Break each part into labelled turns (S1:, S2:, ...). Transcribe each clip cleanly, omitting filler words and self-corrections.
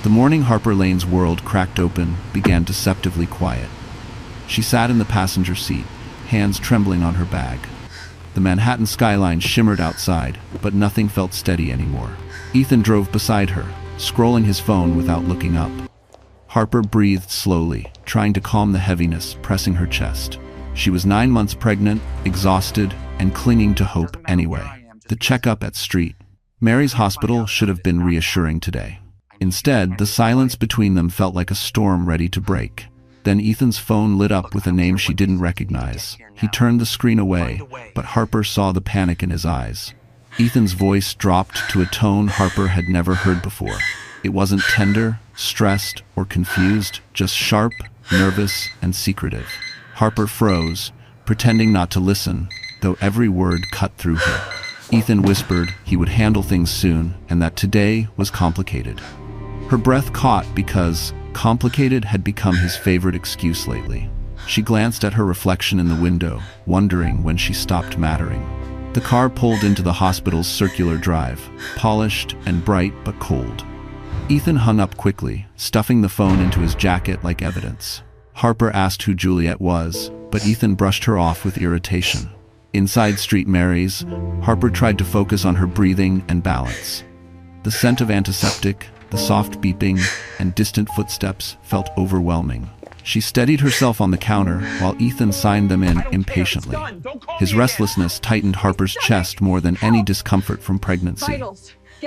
S1: The morning Harper Lane's world cracked open began deceptively quiet. She sat in the passenger seat, hands trembling on her bag. The Manhattan skyline shimmered outside, but nothing felt steady anymore. Ethan drove beside her, scrolling his phone without looking up. Harper breathed slowly, trying to calm the heaviness pressing her chest. She was 9 months pregnant, exhausted, and clinging to hope anyway. The checkup at St. Mary's Hospital should have been reassuring today. Instead, the silence between them felt like a storm ready to break. Then Ethan's phone lit up with a name she didn't recognize. He turned the screen away, but Harper saw the panic in his eyes. Ethan's voice dropped to a tone Harper had never heard before. It wasn't tender, stressed, or confused, just sharp, nervous, and secretive. Harper froze, pretending not to listen, though every word cut through her. Ethan whispered he would handle things soon, and that today was complicated. Her breath caught because complicated had become his favorite excuse lately. She glanced at her reflection in the window, wondering when she stopped mattering. The car pulled into the hospital's circular drive, polished and bright but cold. Ethan hung up quickly, stuffing the phone into his jacket like evidence. Harper asked who Juliet was, but Ethan brushed her off with irritation. Inside St. Mary's, Harper tried to focus on her breathing and balance. The scent of antiseptic, the soft beeping, and distant footsteps felt overwhelming. She steadied herself on the counter while Ethan signed them in impatiently. His restlessness tightened Harper's chest more than any discomfort from pregnancy.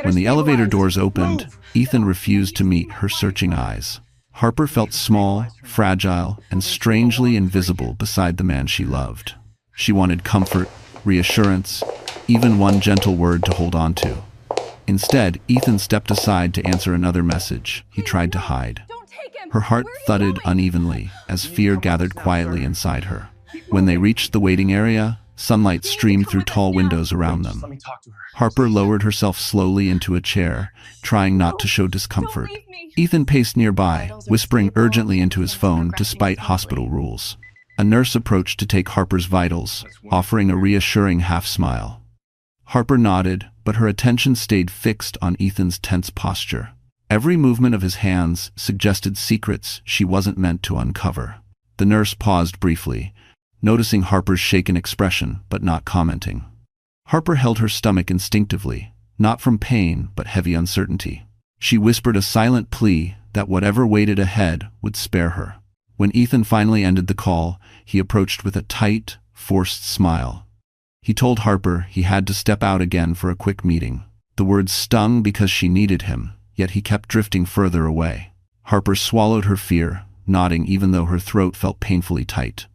S1: When the elevator doors opened, Ethan refused to meet her searching eyes. Harper felt small, fragile, and strangely invisible beside the man she loved. She wanted comfort, reassurance, even one gentle word to hold on to. Instead, Ethan stepped aside to answer another message he tried to hide. Her heart thudded unevenly as fear gathered quietly inside her. When they reached the waiting area, sunlight streamed through tall windows around them. Harper lowered herself slowly into a chair, trying not to show discomfort. Ethan paced nearby, whispering urgently into his phone despite hospital rules. A nurse approached to take Harper's vitals, offering a reassuring half-smile. Harper nodded, but her attention stayed fixed on Ethan's tense posture. Every movement of his hands suggested secrets she wasn't meant to uncover. The nurse paused briefly, noticing Harper's shaken expression, but not commenting. Harper held her stomach instinctively, not from pain, but heavy uncertainty. She whispered a silent plea that whatever waited ahead would spare her. When Ethan finally ended the call, he approached with a tight, forced smile. He told Harper he had to step out again for a quick meeting. The words stung because she needed him, yet he kept drifting further away. Harper swallowed her fear, nodding even though her throat felt painfully tight.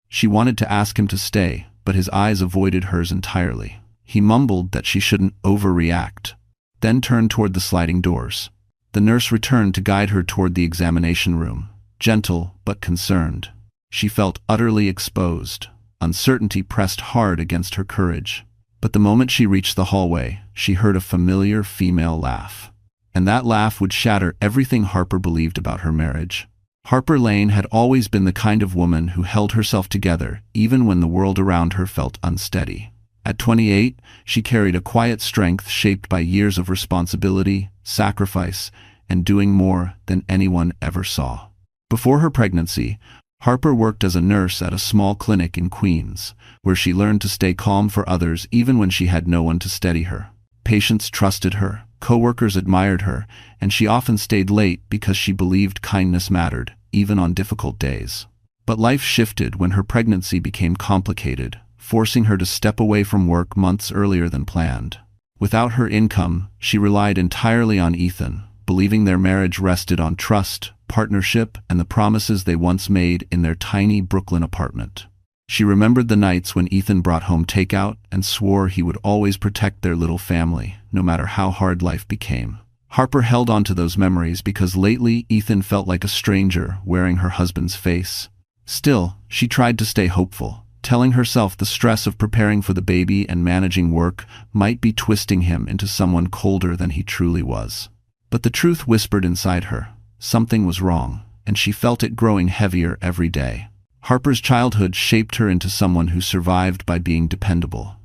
S1: She wanted to ask him to stay, but his eyes avoided hers entirely. He mumbled that she shouldn't overreact, then turned toward the sliding doors. The nurse returned to guide her toward the examination room, gentle but concerned. She felt utterly exposed. Uncertainty pressed hard against her courage. But the moment she reached the hallway, she heard a familiar female laugh. And that laugh would shatter everything Harper believed about her marriage. Harper Lane had always been the kind of woman who held herself together even when the world around her felt unsteady. At 28, she carried a quiet strength shaped by years of responsibility, sacrifice, and doing more than anyone ever saw. Before her pregnancy, Harper worked as a nurse at a small clinic in Queens, where she learned to stay calm for others even when she had no one to steady her. Patients trusted her, coworkers admired her, and she often stayed late because she believed kindness mattered, even on difficult days. But life shifted when her pregnancy became complicated, forcing her to step away from work months earlier than planned. Without her income, she relied entirely on Ethan, believing their marriage rested on trust, partnership, and the promises they once made in their tiny Brooklyn apartment. She remembered the nights when Ethan brought home takeout and swore he would always protect their little family, no matter how hard life became. Harper held on to those memories because lately Ethan felt like a stranger wearing her husband's face. Still, she tried to stay hopeful, telling herself the stress of preparing for the baby and managing work might be twisting him into someone colder than he truly was. But the truth whispered inside her. Something was wrong, and she felt it growing heavier every day. Harper's childhood shaped her into someone who survived by being dependable.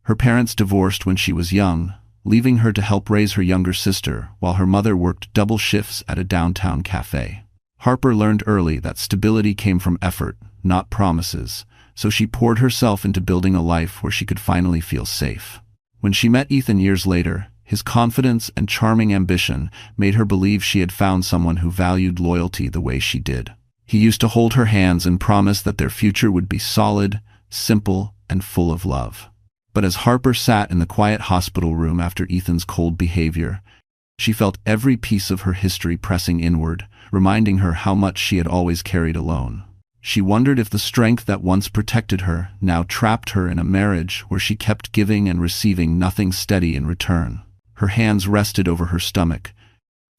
S1: Her parents divorced when she was young, leaving her to help raise her younger sister while her mother worked double shifts at a downtown cafe. Harper learned early that stability came from effort, not promises, so she poured herself into building a life where she could finally feel safe. When she met Ethan years later, his confidence and charming ambition made her believe she had found someone who valued loyalty the way she did. He used to hold her hands and promise that their future would be solid, simple, and full of love. But as Harper sat in the quiet hospital room after Ethan's cold behavior, she felt every piece of her history pressing inward, reminding her how much she had always carried alone. She wondered if the strength that once protected her now trapped her in a marriage where she kept giving and receiving nothing steady in return. Her hands rested over her stomach,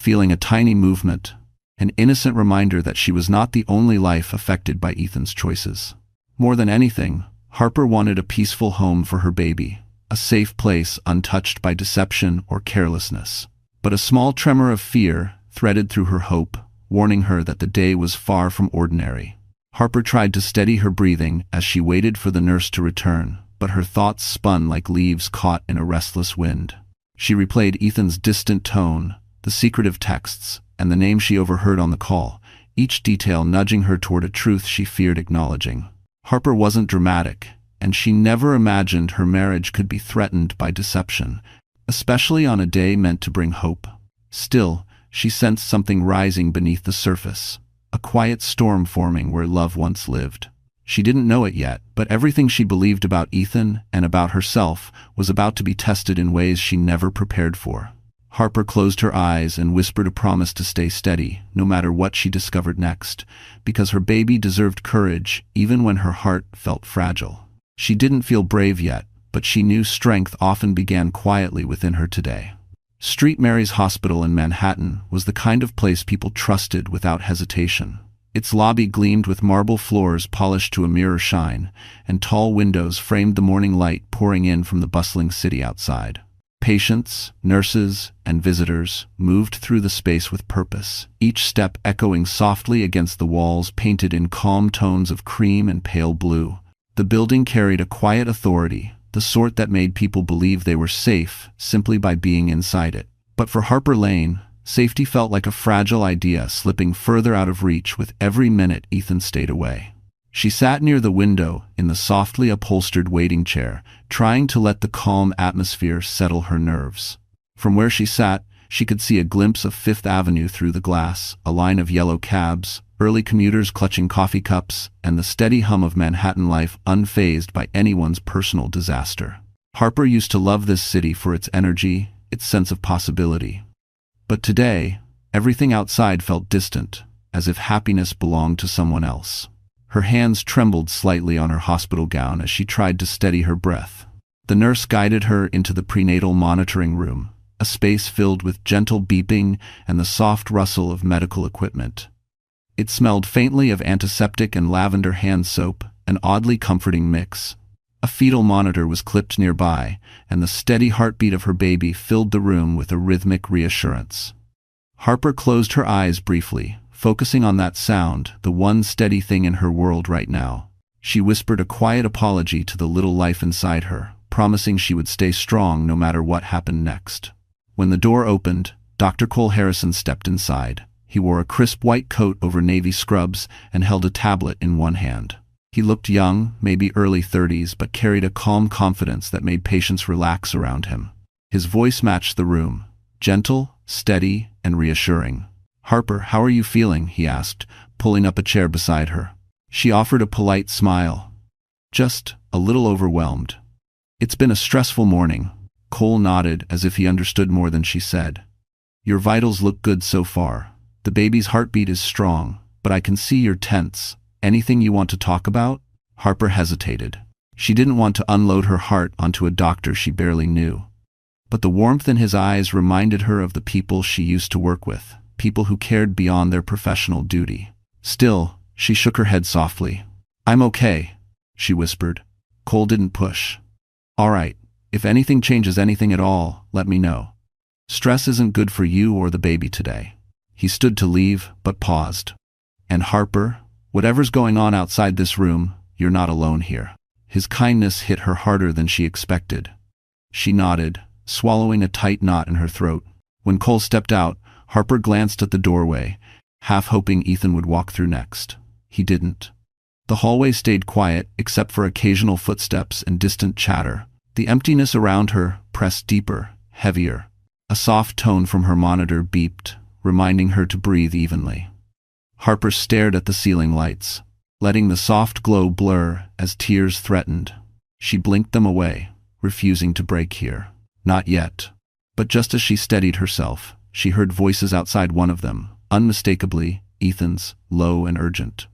S1: feeling a tiny movement, an innocent reminder that she was not the only life affected by Ethan's choices. More than anything, Harper wanted a peaceful home for her baby, a safe place untouched by deception or carelessness. But a small tremor of fear threaded through her hope, warning her that the day was far from ordinary. Harper tried to steady her breathing as she waited for the nurse to return, but her thoughts spun like leaves caught in a restless wind. She replayed Ethan's distant tone, the secretive texts, and the name she overheard on the call, each detail nudging her toward a truth she feared acknowledging. Harper wasn't dramatic, and she never imagined her marriage could be threatened by deception, especially on a day meant to bring hope. Still, she sensed something rising beneath the surface, a quiet storm forming where love once lived. She didn't know it yet, but everything she believed about Ethan and about herself was about to be tested in ways she never prepared for. Harper closed her eyes and whispered a promise to stay steady, no matter what she discovered next, because her baby deserved courage even when her heart felt fragile. She didn't feel brave yet, but she knew strength often began quietly within her today. St. Mary's Hospital in Manhattan was the kind of place people trusted without hesitation. Its lobby gleamed with marble floors polished to a mirror shine, and tall windows framed the morning light pouring in from the bustling city outside. Patients, nurses, and visitors moved through the space with purpose, each step echoing softly against the walls painted in calm tones of cream and pale blue. The building carried a quiet authority, the sort that made people believe they were safe simply by being inside it. But for Harper Lane, safety felt like a fragile idea slipping further out of reach with every minute Ethan stayed away. She sat near the window in the softly upholstered waiting chair, trying to let the calm atmosphere settle her nerves. From where she sat, she could see a glimpse of Fifth Avenue through the glass, a line of yellow cabs, early commuters clutching coffee cups, and the steady hum of Manhattan life unfazed by anyone's personal disaster. Harper used to love this city for its energy, its sense of possibility. But today, everything outside felt distant, as if happiness belonged to someone else. Her hands trembled slightly on her hospital gown as she tried to steady her breath. The nurse guided her into the prenatal monitoring room, a space filled with gentle beeping and the soft rustle of medical equipment. It smelled faintly of antiseptic and lavender hand soap, an oddly comforting mix. A fetal monitor was clipped nearby, and the steady heartbeat of her baby filled the room with a rhythmic reassurance. Harper closed her eyes briefly, focusing on that sound, the one steady thing in her world right now. She whispered a quiet apology to the little life inside her, promising she would stay strong no matter what happened next. When the door opened, Dr. Cole Harrison stepped inside. He wore a crisp white coat over navy scrubs and held a tablet in one hand. He looked young, maybe early 30s, but carried a calm confidence that made patients relax around him. His voice matched the room, gentle, steady, and reassuring. "Harper, how are you feeling?" he asked, pulling up a chair beside her. She offered a polite smile. "Just a little overwhelmed." "It's been a stressful morning." Cole nodded as if he understood more than she said. "Your vitals look good so far. The baby's heartbeat is strong, but I can see you're tense. Anything you want to talk about?" Harper hesitated. She didn't want to unload her heart onto a doctor she barely knew. But the warmth in his eyes reminded her of the people she used to work with, people who cared beyond their professional duty. Still, she shook her head softly. "I'm okay," she whispered. Cole didn't push. "All right, if anything changes anything at all, let me know. Stress isn't good for you or the baby today." He stood to leave, but paused. "And Harper, whatever's going on outside this room, you're not alone here." His kindness hit her harder than she expected. She nodded, swallowing a tight knot in her throat. When Cole stepped out, Harper glanced at the doorway, half hoping Ethan would walk through next. He didn't. The hallway stayed quiet, except for occasional footsteps and distant chatter. The emptiness around her pressed deeper, heavier. A soft tone from her monitor beeped, reminding her to breathe evenly. Harper stared at the ceiling lights, letting the soft glow blur as tears threatened. She blinked them away, refusing to break here. Not yet. But just as she steadied herself, she heard voices outside one of them, unmistakably Ethan's, low and urgent.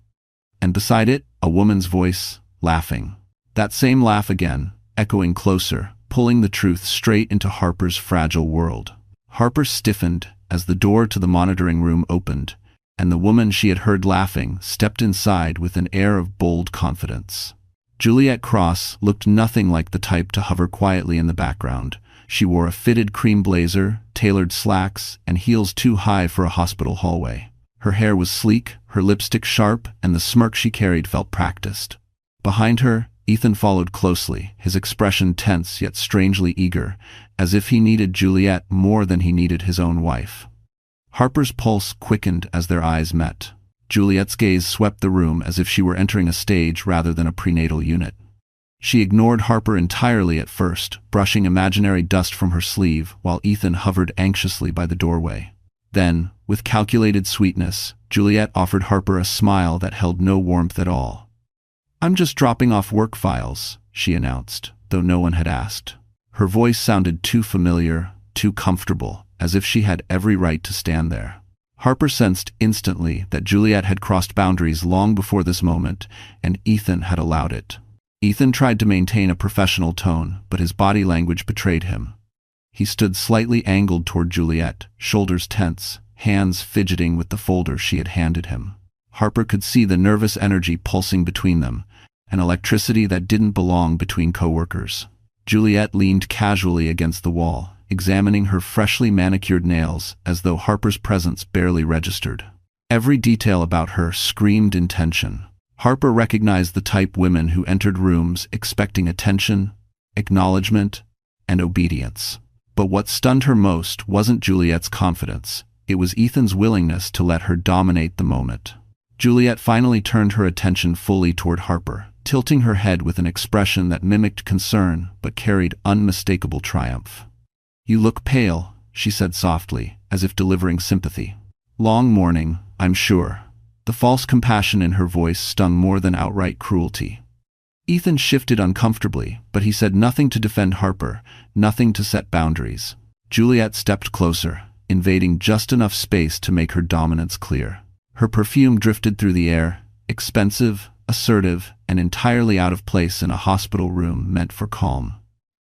S1: And beside it, a woman's voice, laughing. That same laugh again, echoing closer, pulling the truth straight into Harper's fragile world. Harper stiffened as the door to the monitoring room opened, and the woman she had heard laughing stepped inside with an air of bold confidence. Juliet Cross looked nothing like the type to hover quietly in the background. She wore a fitted cream blazer, tailored slacks, and heels too high for a hospital hallway. Her hair was sleek, her lipstick sharp, and the smirk she carried felt practiced. Behind her, Ethan followed closely, his expression tense yet strangely eager, as if he needed Juliet more than he needed his own wife. Harper's pulse quickened as their eyes met. Juliet's gaze swept the room as if she were entering a stage rather than a prenatal unit. She ignored Harper entirely at first, brushing imaginary dust from her sleeve while Ethan hovered anxiously by the doorway. Then, with calculated sweetness, Juliet offered Harper a smile that held no warmth at all. "I'm just dropping off work files," she announced, though no one had asked. Her voice sounded too familiar, too comfortable, as if she had every right to stand there. Harper sensed instantly that Juliet had crossed boundaries long before this moment, and Ethan had allowed it. Ethan tried to maintain a professional tone, but his body language betrayed him. He stood slightly angled toward Juliet, shoulders tense, hands fidgeting with the folder she had handed him. Harper could see the nervous energy pulsing between them, an electricity that didn't belong between coworkers. Juliet leaned casually against the wall, examining her freshly manicured nails as though Harper's presence barely registered. Every detail about her screamed intention. Harper recognized the type women who entered rooms expecting attention, acknowledgement, and obedience. But what stunned her most wasn't Juliet's confidence. It was Ethan's willingness to let her dominate the moment. Juliet finally turned her attention fully toward Harper, tilting her head with an expression that mimicked concern but carried unmistakable triumph. "You look pale," she said softly, as if delivering sympathy. "Long morning, I'm sure." The false compassion in her voice stung more than outright cruelty. Ethan shifted uncomfortably, but he said nothing to defend Harper, nothing to set boundaries. Juliet stepped closer, invading just enough space to make her dominance clear. Her perfume drifted through the air, expensive, assertive, and entirely out of place in a hospital room meant for calm.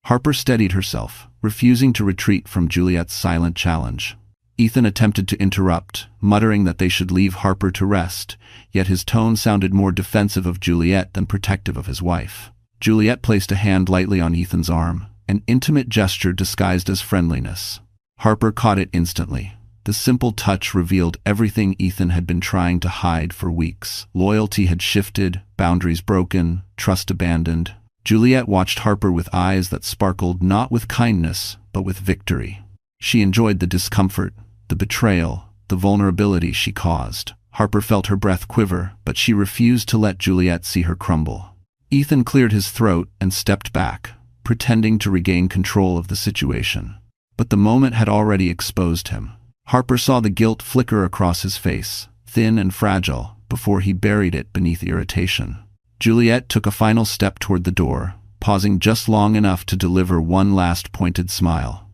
S1: Harper steadied herself, refusing to retreat from Juliet's silent challenge. Ethan attempted to interrupt, muttering that they should leave Harper to rest, yet his tone sounded more defensive of Juliet than protective of his wife. Juliet placed a hand lightly on Ethan's arm, an intimate gesture disguised as friendliness. Harper caught it instantly. The simple touch revealed everything Ethan had been trying to hide for weeks. Loyalty had shifted, boundaries broken, trust abandoned. Juliet watched Harper with eyes that sparkled not with kindness, but with victory. She enjoyed the discomfort, the betrayal, the vulnerability she caused. Harper felt her breath quiver, but she refused to let Juliet see her crumble. Ethan cleared his throat and stepped back, pretending to regain control of the situation. But the moment had already exposed him. Harper saw the guilt flicker across his face, thin and fragile, before he buried it beneath irritation. Juliet took a final step toward the door, pausing just long enough to deliver one last pointed smile.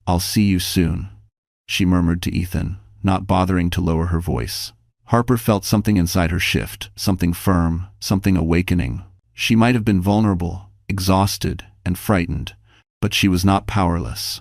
S1: "I'll see you soon," she murmured to Ethan, not bothering to lower her voice. Harper felt something inside her shift, something firm, something awakening. She might have been vulnerable, exhausted, and frightened, but she was not powerless.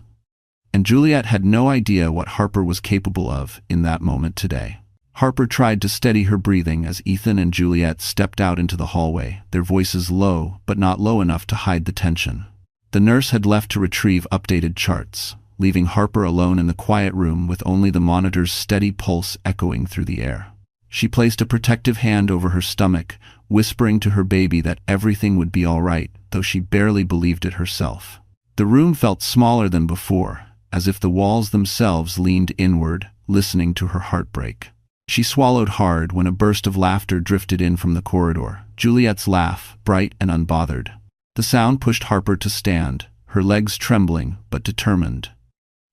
S1: And Juliet had no idea what Harper was capable of in that moment today. Harper tried to steady her breathing as Ethan and Juliet stepped out into the hallway, their voices low, but not low enough to hide the tension. The nurse had left to retrieve updated charts, leaving Harper alone in the quiet room with only the monitor's steady pulse echoing through the air. She placed a protective hand over her stomach, whispering to her baby that everything would be all right, though she barely believed it herself. The room felt smaller than before, as if the walls themselves leaned inward, listening to her heartbreak. She swallowed hard when a burst of laughter drifted in from the corridor, Juliet's laugh, bright and unbothered. The sound pushed Harper to stand, her legs trembling but determined.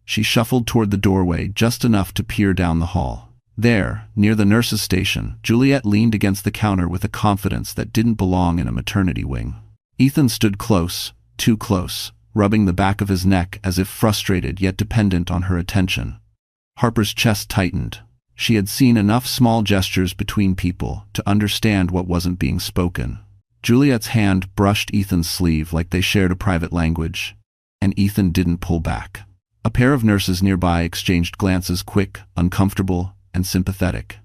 S1: She shuffled toward the doorway just enough to peer down the hall. There, near the nurse's station, Juliet leaned against the counter with a confidence that didn't belong in a maternity wing. Ethan stood close, too close, rubbing the back of his neck as if frustrated yet dependent on her attention. Harper's chest tightened. She had seen enough small gestures between people to understand what wasn't being spoken. Juliet's hand brushed Ethan's sleeve like they shared a private language, and Ethan didn't pull back. A pair of nurses nearby exchanged glances, quick, uncomfortable, and sympathetic.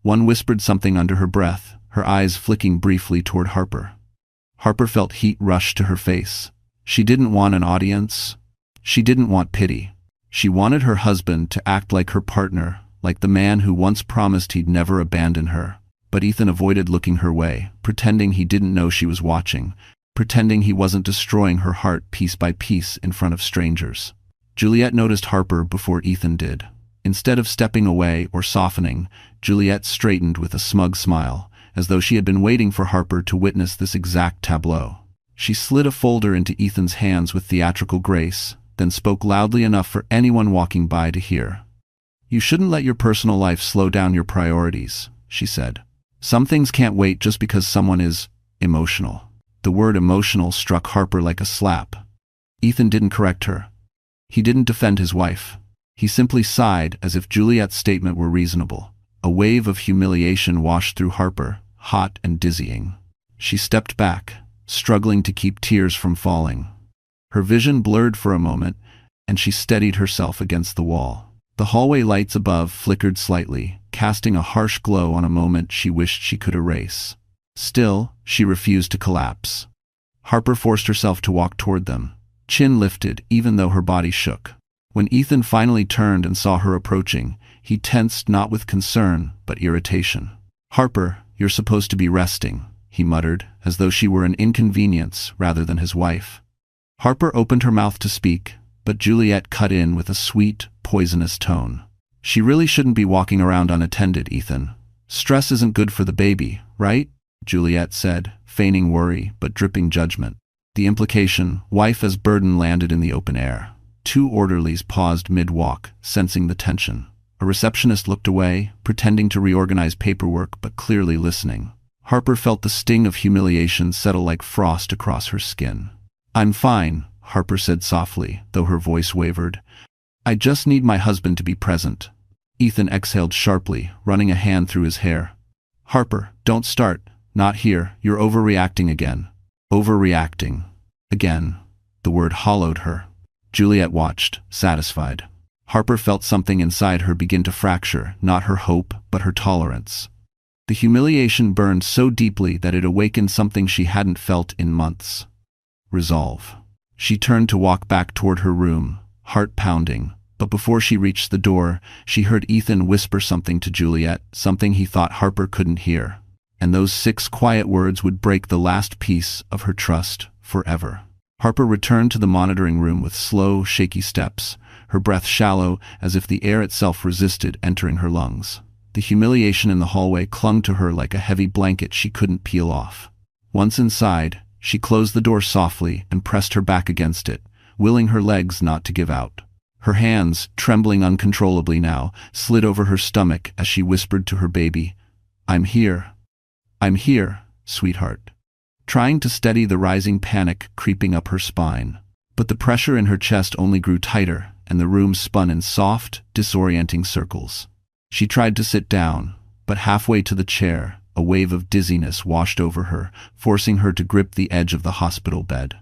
S1: One whispered something under her breath, her eyes flicking briefly toward Harper. Harper felt heat rush to her face. She didn't want an audience. She didn't want pity. She wanted her husband to act like her partner, like the man who once promised he'd never abandon her. But Ethan avoided looking her way, pretending he didn't know she was watching, pretending he wasn't destroying her heart piece by piece in front of strangers. Juliet noticed Harper before Ethan did. Instead of stepping away or softening, Juliet straightened with a smug smile, as though she had been waiting for Harper to witness this exact tableau. She slid a folder into Ethan's hands with theatrical grace, then spoke loudly enough for anyone walking by to hear. "You shouldn't let your personal life slow down your priorities," she said. "Some things can't wait just because someone is emotional." The word emotional struck Harper like a slap. Ethan didn't correct her. He didn't defend his wife. He simply sighed as if Juliet's statement were reasonable. A wave of humiliation washed through Harper, hot and dizzying. She stepped back, struggling to keep tears from falling. Her vision blurred for a moment, and she steadied herself against the wall. The hallway lights above flickered slightly, casting a harsh glow on a moment she wished she could erase. Still, she refused to collapse. Harper forced herself to walk toward them, chin lifted even though her body shook. When Ethan finally turned and saw her approaching, he tensed not with concern, but irritation. "Harper, you're supposed to be resting," he muttered, as though she were an inconvenience rather than his wife. Harper opened her mouth to speak, but Juliet cut in with a sweet, poisonous tone. "She really shouldn't be walking around unattended, Ethan. Stress isn't good for the baby, right?" Juliet said, feigning worry but dripping judgment. The implication, wife as burden, landed in the open air. Two orderlies paused mid-walk, sensing the tension. A receptionist looked away, pretending to reorganize paperwork but clearly listening. Harper felt the sting of humiliation settle like frost across her skin. "I'm fine," Harper said softly, though her voice wavered. "I just need my husband to be present." Ethan exhaled sharply, running a hand through his hair. "Harper, don't start. Not here. You're overreacting again." Overreacting. Again. The word hollowed her. Juliet watched, satisfied. Harper felt something inside her begin to fracture, not her hope, but her tolerance. The humiliation burned so deeply that it awakened something she hadn't felt in months. Resolve. She turned to walk back toward her room, heart pounding, but before she reached the door, she heard Ethan whisper something to Juliet, something he thought Harper couldn't hear. And those 6 quiet words would break the last piece of her trust forever. Harper returned to the monitoring room with slow, shaky steps, her breath shallow as if the air itself resisted entering her lungs. The humiliation in the hallway clung to her like a heavy blanket she couldn't peel off. Once inside, she closed the door softly and pressed her back against it, willing her legs not to give out. Her hands, trembling uncontrollably now, slid over her stomach as she whispered to her baby, "I'm here. I'm here, sweetheart," trying to steady the rising panic creeping up her spine. But the pressure in her chest only grew tighter, and the room spun in soft, disorienting circles. She tried to sit down, but halfway to the chair, a wave of dizziness washed over her, forcing her to grip the edge of the hospital bed.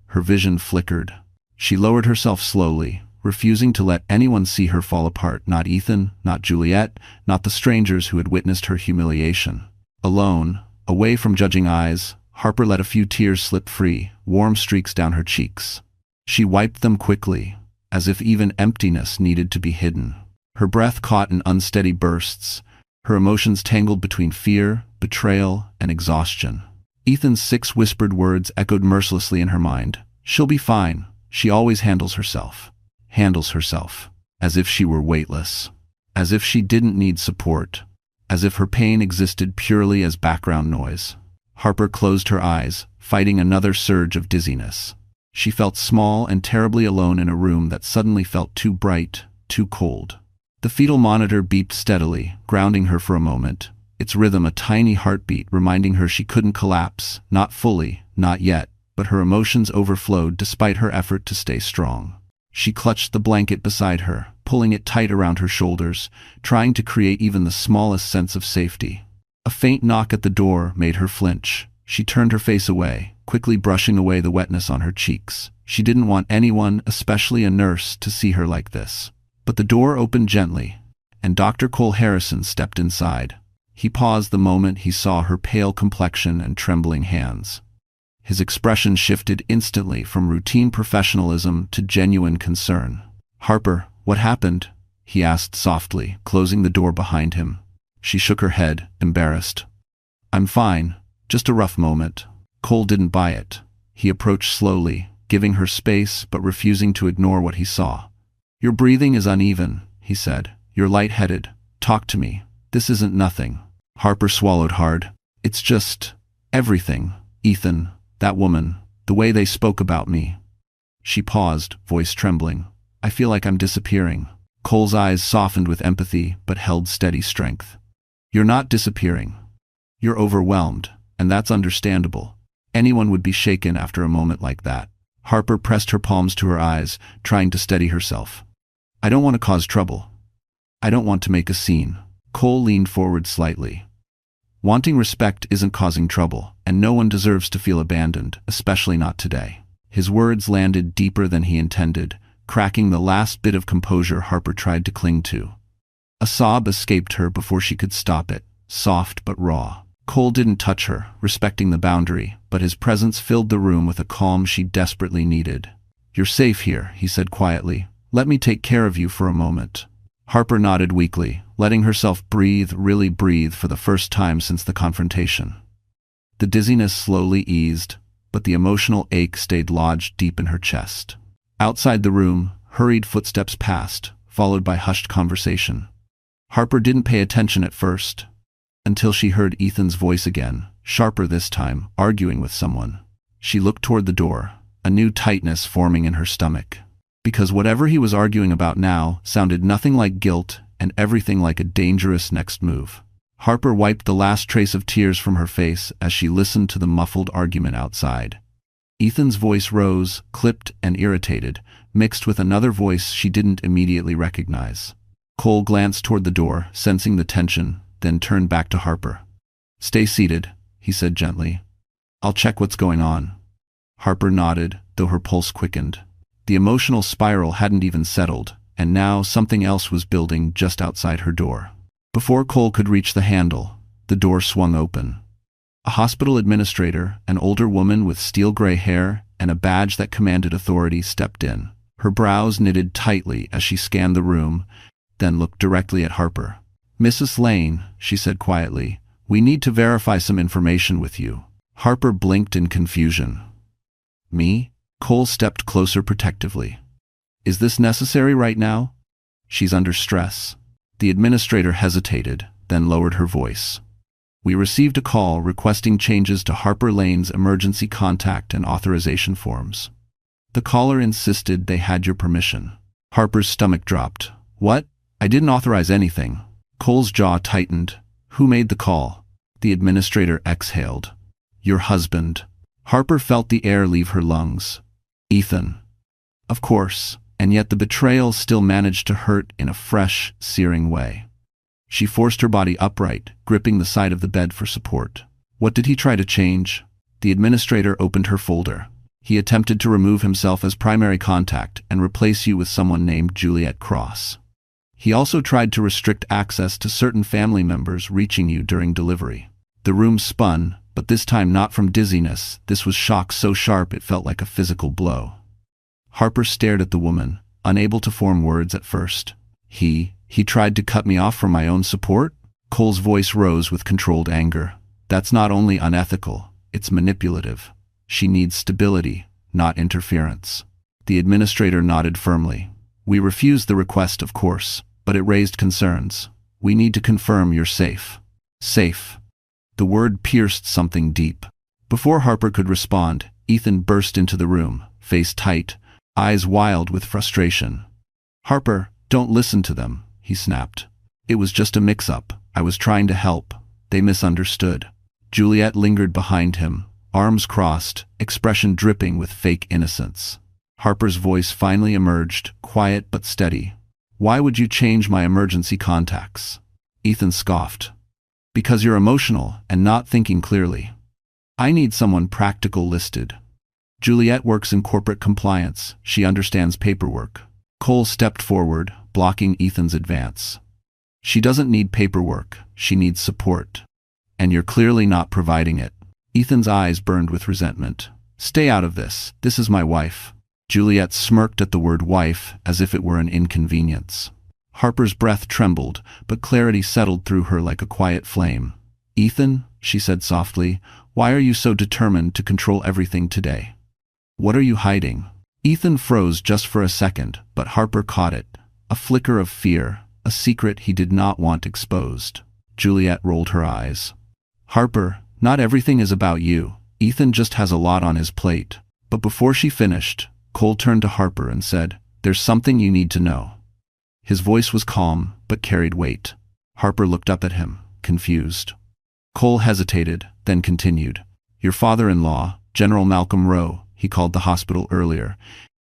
S1: Her vision flickered. She lowered herself slowly, refusing to let anyone see her fall apart, not Ethan, not Juliet, not the strangers who had witnessed her humiliation. Alone, away from judging eyes, Harper let a few tears slip free, warm streaks down her cheeks. She wiped them quickly, as if even emptiness needed to be hidden. Her breath caught in unsteady bursts, her emotions tangled between fear, betrayal, and exhaustion. Ethan's 6 whispered words echoed mercilessly in her mind. "She'll be fine. She always handles herself. Handles herself. As if she were weightless. As if she didn't need support. As if her pain existed purely as background noise. Harper closed her eyes, fighting another surge of dizziness. She felt small and terribly alone in a room that suddenly felt too bright, too cold. The fetal monitor beeped steadily, grounding her for a moment, its rhythm a tiny heartbeat reminding her she couldn't collapse, not fully, not yet, but her emotions overflowed despite her effort to stay strong. She clutched the blanket beside her, pulling it tight around her shoulders, trying to create even the smallest sense of safety. A faint knock at the door made her flinch. She turned her face away, quickly brushing away the wetness on her cheeks. She didn't want anyone, especially a nurse, to see her like this. But the door opened gently, and Dr. Cole Harrison stepped inside. He paused the moment he saw her pale complexion and trembling hands. His expression shifted instantly from routine professionalism to genuine concern. "Harper, what happened?" he asked softly, closing the door behind him. She shook her head, embarrassed. "I'm fine, just a rough moment." Cole didn't buy it. He approached slowly, giving her space but refusing to ignore what he saw. "Your breathing is uneven," he said. "You're lightheaded. Talk to me. This isn't nothing." Harper swallowed hard. "It's just everything. Ethan, that woman, the way they spoke about me." She paused, voice trembling. "I feel like I'm disappearing." Cole's eyes softened with empathy but held steady strength. "You're not disappearing. You're overwhelmed, and that's understandable. Anyone would be shaken after a moment like that." Harper pressed her palms to her eyes, trying to steady herself. "I don't want to cause trouble. I don't want to make a scene." Cole leaned forward slightly. "Wanting respect isn't causing trouble, and no one deserves to feel abandoned, especially not today." His words landed deeper than he intended, cracking the last bit of composure Harper tried to cling to. A sob escaped her before she could stop it, soft but raw. Cole didn't touch her, respecting the boundary, but his presence filled the room with a calm she desperately needed. "You're safe here," he said quietly. "Let me take care of you for a moment." Harper nodded weakly, letting herself breathe, really breathe for the first time since the confrontation. The dizziness slowly eased, but the emotional ache stayed lodged deep in her chest. Outside the room, hurried footsteps passed, followed by hushed conversation. Harper didn't pay attention at first, until she heard Ethan's voice again, sharper this time, arguing with someone. She looked toward the door, a new tightness forming in her stomach. Because whatever he was arguing about now sounded nothing like guilt and everything like a dangerous next move. Harper wiped the last trace of tears from her face as she listened to the muffled argument outside. Ethan's voice rose, clipped and irritated, mixed with another voice she didn't immediately recognize. Cole glanced toward the door, sensing the tension, then turned back to Harper. "Stay seated," he said gently. "I'll check what's going on." Harper nodded, though her pulse quickened. The emotional spiral hadn't even settled, and now something else was building just outside her door. Before Cole could reach the handle, the door swung open. A hospital administrator, an older woman with steel-gray hair and a badge that commanded authority, stepped in. Her brows knitted tightly as she scanned the room, then looked directly at Harper. "Mrs. Lane," she said quietly, "we need to verify some information with you." Harper blinked in confusion. "Me?" Cole stepped closer protectively. "Is this necessary right now?" "She's under stress." The administrator hesitated, then lowered her voice. "We received a call requesting changes to Harper Lane's emergency contact and authorization forms. The caller insisted they had your permission." Harper's stomach dropped. "What? I didn't authorize anything." Cole's jaw tightened. "Who made the call?" The administrator exhaled. "Your husband." Harper felt the air leave her lungs. "Ethan." Of course, and yet the betrayal still managed to hurt in a fresh, searing way. She forced her body upright, gripping the side of the bed for support. "What did he try to change?" The administrator opened her folder. "He attempted to remove himself as primary contact and replace you with someone named Juliet Cross. He also tried to restrict access to certain family members reaching you during delivery." The room spun, but this time not from dizziness. This was shock so sharp it felt like a physical blow. Harper stared at the woman, unable to form words at first. He tried to cut me off from my own support?" Cole's voice rose with controlled anger. "That's not only unethical, it's manipulative. She needs stability, not interference." The administrator nodded firmly. We refused the request, of course, but it raised concerns. We need to confirm you're safe. Safe. The word pierced something deep. Before Harper could respond, Ethan burst into the room, face tight, eyes wild with frustration. Harper, don't listen to them, he snapped. It was just a mix-up. I was trying to help. They misunderstood. Juliet lingered behind him, arms crossed, expression dripping with fake innocence. Harper's voice finally emerged, quiet but steady. Why would you change my emergency contacts? Ethan scoffed. Because you're emotional and not thinking clearly. I need someone practical listed. Juliet works in corporate compliance. She understands paperwork. Cole stepped forward, blocking Ethan's advance. She doesn't need paperwork. She needs support. And you're clearly not providing it. Ethan's eyes burned with resentment. Stay out of this. This is my wife. Juliet smirked at the word wife as if it were an inconvenience. Harper's breath trembled, but clarity settled through her like a quiet flame. Ethan, she said softly, why are you so determined to control everything today? What are you hiding? Ethan froze just for a second, but Harper caught it. A flicker of fear, a secret he did not want exposed. Juliet rolled her eyes. Harper, not everything is about you. Ethan just has a lot on his plate. But before she finished, Cole turned to Harper and said, there's something you need to know. His voice was calm, but carried weight. Harper looked up at him, confused. Cole hesitated, then continued. Your father-in-law, General Malcolm Rowe, he called the hospital earlier.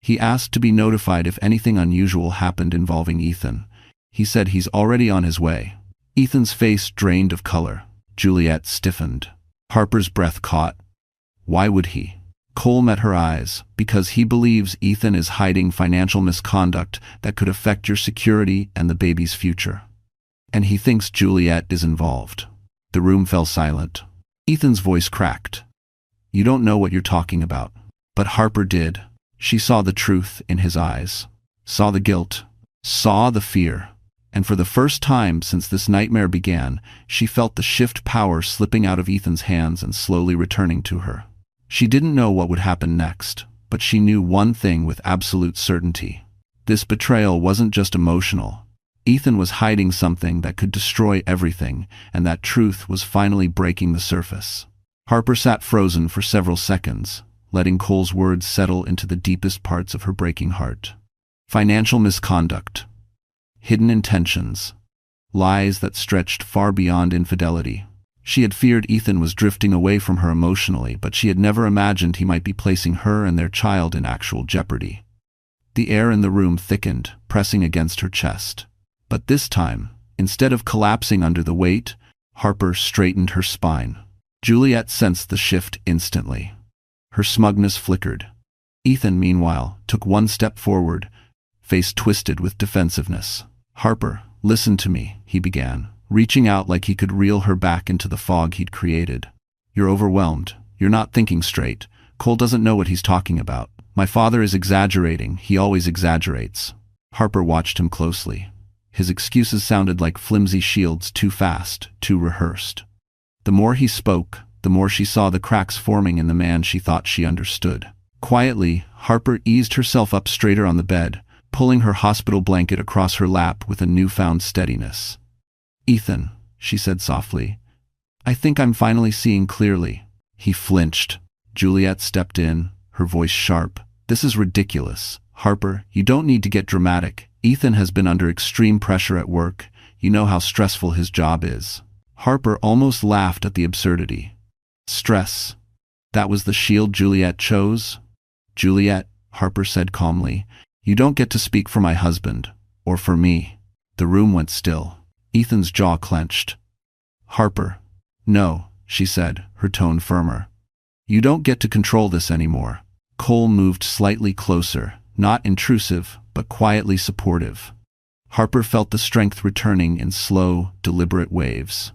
S1: He asked to be notified if anything unusual happened involving Ethan. He said he's already on his way. Ethan's face drained of color. Juliet stiffened. Harper's breath caught. Why would he? Cole met her eyes. Because he believes Ethan is hiding financial misconduct that could affect your security and the baby's future. And he thinks Juliet is involved. The room fell silent. Ethan's voice cracked. You don't know what you're talking about. But Harper did. She saw the truth in his eyes. Saw the guilt. Saw the fear. And for the first time since this nightmare began, she felt the shift power slipping out of Ethan's hands and slowly returning to her. She didn't know what would happen next, but she knew one thing with absolute certainty. This betrayal wasn't just emotional. Ethan was hiding something that could destroy everything, and that truth was finally breaking the surface. Harper sat frozen for several seconds, letting Cole's words settle into the deepest parts of her breaking heart. Financial misconduct. Hidden intentions. Lies that stretched far beyond infidelity. She had feared Ethan was drifting away from her emotionally, but she had never imagined he might be placing her and their child in actual jeopardy. The air in the room thickened, pressing against her chest. But this time, instead of collapsing under the weight, Harper straightened her spine. Juliet sensed the shift instantly. Her smugness flickered. Ethan, meanwhile, took one step forward, face twisted with defensiveness. Harper, listen to me, he began, reaching out like he could reel her back into the fog he'd created. You're overwhelmed. You're not thinking straight. Cole doesn't know what he's talking about. My father is exaggerating. He always exaggerates. Harper watched him closely. His excuses sounded like flimsy shields, too fast, too rehearsed. The more he spoke, the more she saw the cracks forming in the man she thought she understood. Quietly, Harper eased herself up straighter on the bed, pulling her hospital blanket across her lap with a newfound steadiness. Ethan, she said softly, I think I'm finally seeing clearly. He flinched. Juliet stepped in, her voice sharp. This is ridiculous. Harper, you don't need to get dramatic. Ethan has been under extreme pressure at work. You know how stressful his job is. Harper almost laughed at the absurdity. Stress. That was the shield Juliet chose? Juliet, Harper said calmly, you don't get to speak for my husband, or for me. The room went still. Ethan's jaw clenched. Harper. No, she said, her tone firmer. You don't get to control this anymore. Cole moved slightly closer, not intrusive, but quietly supportive. Harper felt the strength returning in slow, deliberate waves.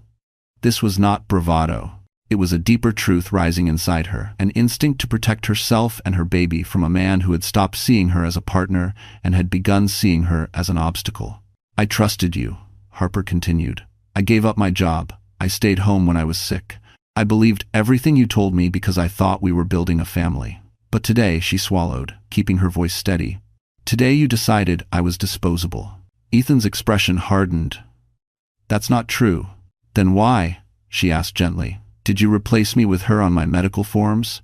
S1: This was not bravado. It was a deeper truth rising inside her, an instinct to protect herself and her baby from a man who had stopped seeing her as a partner and had begun seeing her as an obstacle. I trusted you, Harper continued. I gave up my job. I stayed home when I was sick. I believed everything you told me because I thought we were building a family. But today, she swallowed, keeping her voice steady. Today you decided I was disposable. Ethan's expression hardened. That's not true. Then why, she asked gently, did you replace me with her on my medical forms?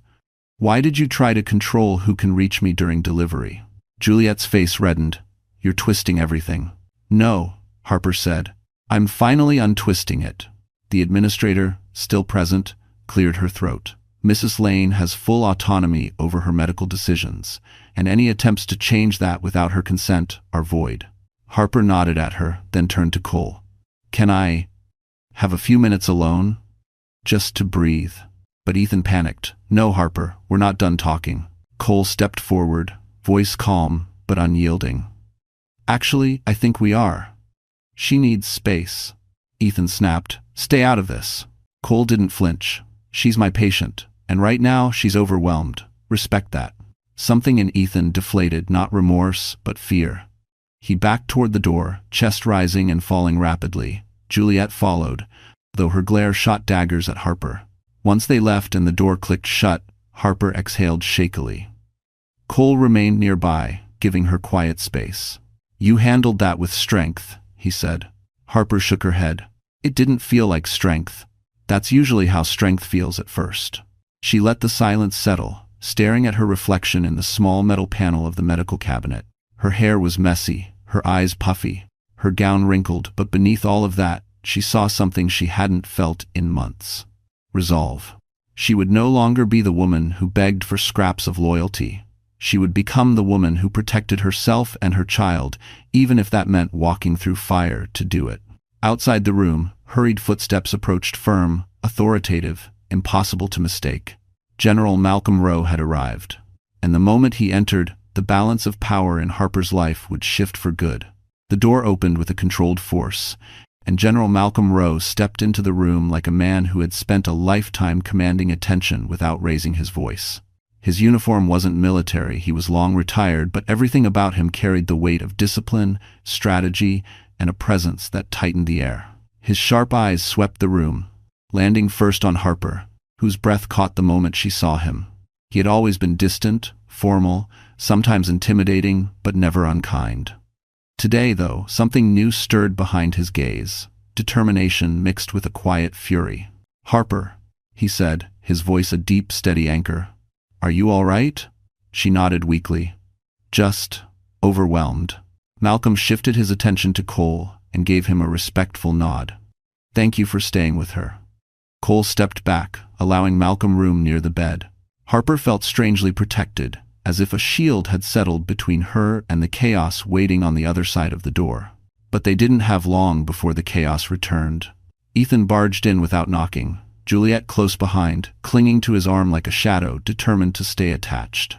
S1: Why did you try to control who can reach me during delivery? Juliet's face reddened. You're twisting everything. No, Harper said. I'm finally untwisting it. The administrator, still present, cleared her throat. Mrs. Lane has full autonomy over her medical decisions, and any attempts to change that without her consent are void. Harper nodded at her, then turned to Cole. Can I have a few minutes alone? Just to breathe. But Ethan panicked. No, Harper, we're not done talking. Cole stepped forward, voice calm but unyielding. Actually, I think we are. She needs space. Ethan snapped. Stay out of this. Cole didn't flinch. She's my patient, and right now she's overwhelmed. Respect that. Something in Ethan deflated, not remorse, but fear. He backed toward the door, chest rising and falling rapidly. Juliet followed, though her glare shot daggers at Harper. Once they left and the door clicked shut, Harper exhaled shakily. Cole remained nearby, giving her quiet space. You handled that with strength, he said. Harper shook her head. It didn't feel like strength. That's usually how strength feels at first. She let the silence settle, staring at her reflection in the small metal panel of the medical cabinet. Her hair was messy, her eyes puffy, her gown wrinkled, but beneath all of that, she saw something she hadn't felt in months. Resolve. She would no longer be the woman who begged for scraps of loyalty. She would become the woman who protected herself and her child, even if that meant walking through fire to do it. Outside the room, hurried footsteps approached, firm, authoritative, impossible to mistake. General Malcolm Rowe had arrived, and the moment he entered, the balance of power in Harper's life would shift for good. The door opened with a controlled force, and General Malcolm Rowe stepped into the room like a man who had spent a lifetime commanding attention without raising his voice. His uniform wasn't military, he was long retired, but everything about him carried the weight of discipline, strategy, and a presence that tightened the air. His sharp eyes swept the room, landing first on Harper, whose breath caught the moment she saw him. He had always been distant, formal, sometimes intimidating, but never unkind. Today, though, something new stirred behind his gaze, determination mixed with a quiet fury. Harper, he said, his voice a deep, steady anchor. Are you all right? She nodded weakly. Just overwhelmed. Malcolm shifted his attention to Cole and gave him a respectful nod. Thank you for staying with her. Cole stepped back, allowing Malcolm room near the bed. Harper felt strangely protected, as if a shield had settled between her and the chaos waiting on the other side of the door. But they didn't have long before the chaos returned. Ethan barged in without knocking, Juliet close behind, clinging to his arm like a shadow, determined to stay attached.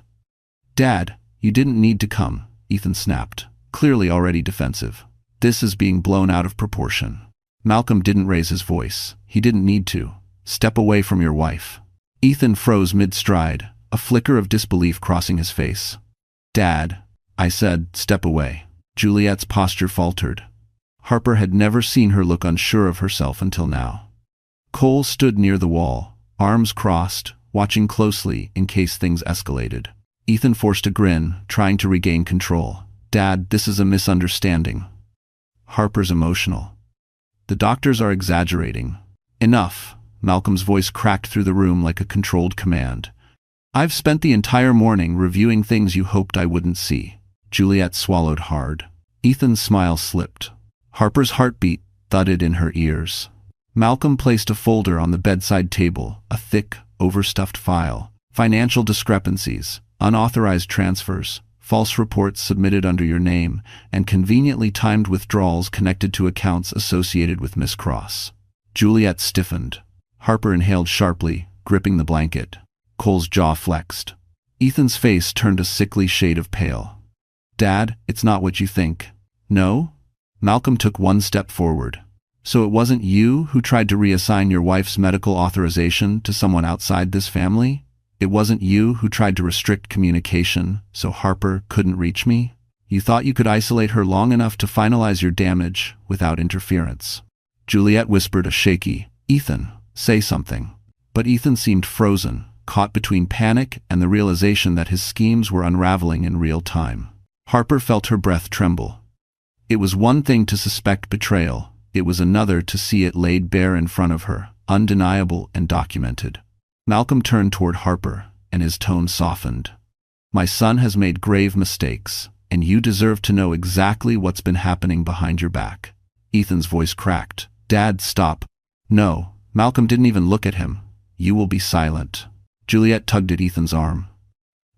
S1: Dad, you didn't need to come, Ethan snapped, clearly already defensive. This is being blown out of proportion. Malcolm didn't raise his voice. He didn't need to. Step away from your wife. Ethan froze mid-stride, a flicker of disbelief crossing his face. Dad, I said, step away. Juliet's posture faltered. Harper had never seen her look unsure of herself until now. Cole stood near the wall, arms crossed, watching closely in case things escalated. Ethan forced a grin, trying to regain control. Dad, this is a misunderstanding. Harper's emotional. The doctors are exaggerating. Enough. Malcolm's voice cracked through the room like a controlled command. I've spent the entire morning reviewing things you hoped I wouldn't see. Juliet swallowed hard. Ethan's smile slipped. Harper's heartbeat thudded in her ears. Malcolm placed a folder on the bedside table, a thick, overstuffed file. Financial discrepancies, unauthorized transfers, false reports submitted under your name, and conveniently timed withdrawals connected to accounts associated with Miss Cross. Juliet stiffened. Harper inhaled sharply, gripping the blanket. Cole's jaw flexed. Ethan's face turned a sickly shade of pale. Dad, it's not what you think. No? Malcolm took one step forward. So it wasn't you who tried to reassign your wife's medical authorization to someone outside this family? It wasn't you who tried to restrict communication so Harper couldn't reach me? You thought you could isolate her long enough to finalize your damage without interference. Juliet whispered a shaky, Ethan, say something. But Ethan seemed frozen, caught between panic and the realization that his schemes were unraveling in real time. Harper felt her breath tremble. It was one thing to suspect betrayal, it was another to see it laid bare in front of her, undeniable and documented. Malcolm turned toward Harper, and his tone softened. "My son has made grave mistakes, and you deserve to know exactly what's been happening behind your back." Ethan's voice cracked. "Dad, stop." "No." Malcolm didn't even look at him. "You will be silent." Juliet tugged at Ethan's arm.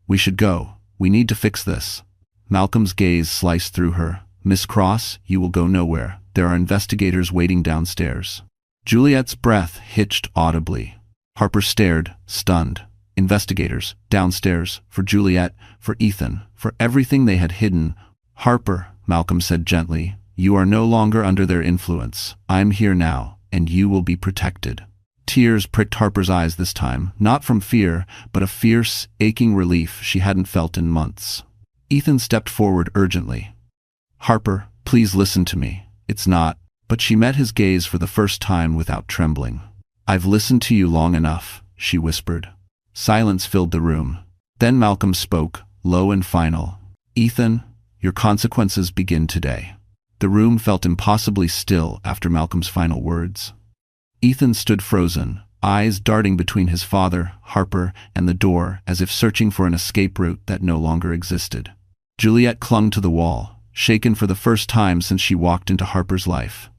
S1: "We should go. We need to fix this." Malcolm's gaze sliced through her. "Miss Cross, you will go nowhere. There are investigators waiting downstairs." Juliet's breath hitched audibly. Harper stared, stunned. Investigators, downstairs, for Juliet, for Ethan, for everything they had hidden. "Harper," Malcolm said gently, "you are no longer under their influence. I'm here now, and you will be protected." Tears pricked Harper's eyes this time, not from fear, but a fierce, aching relief she hadn't felt in months. Ethan stepped forward urgently. "Harper, please listen to me. It's not—" But she met his gaze for the first time without trembling. "I've listened to you long enough," she whispered. Silence filled the room. Then Malcolm spoke, low and final. "Ethan, your consequences begin today." The room felt impossibly still after Malcolm's final words. Ethan stood frozen, eyes darting between his father, Harper, and the door, as if searching for an escape route that no longer existed. Juliet clung to the wall, shaken for the first time since she walked into Harper's life.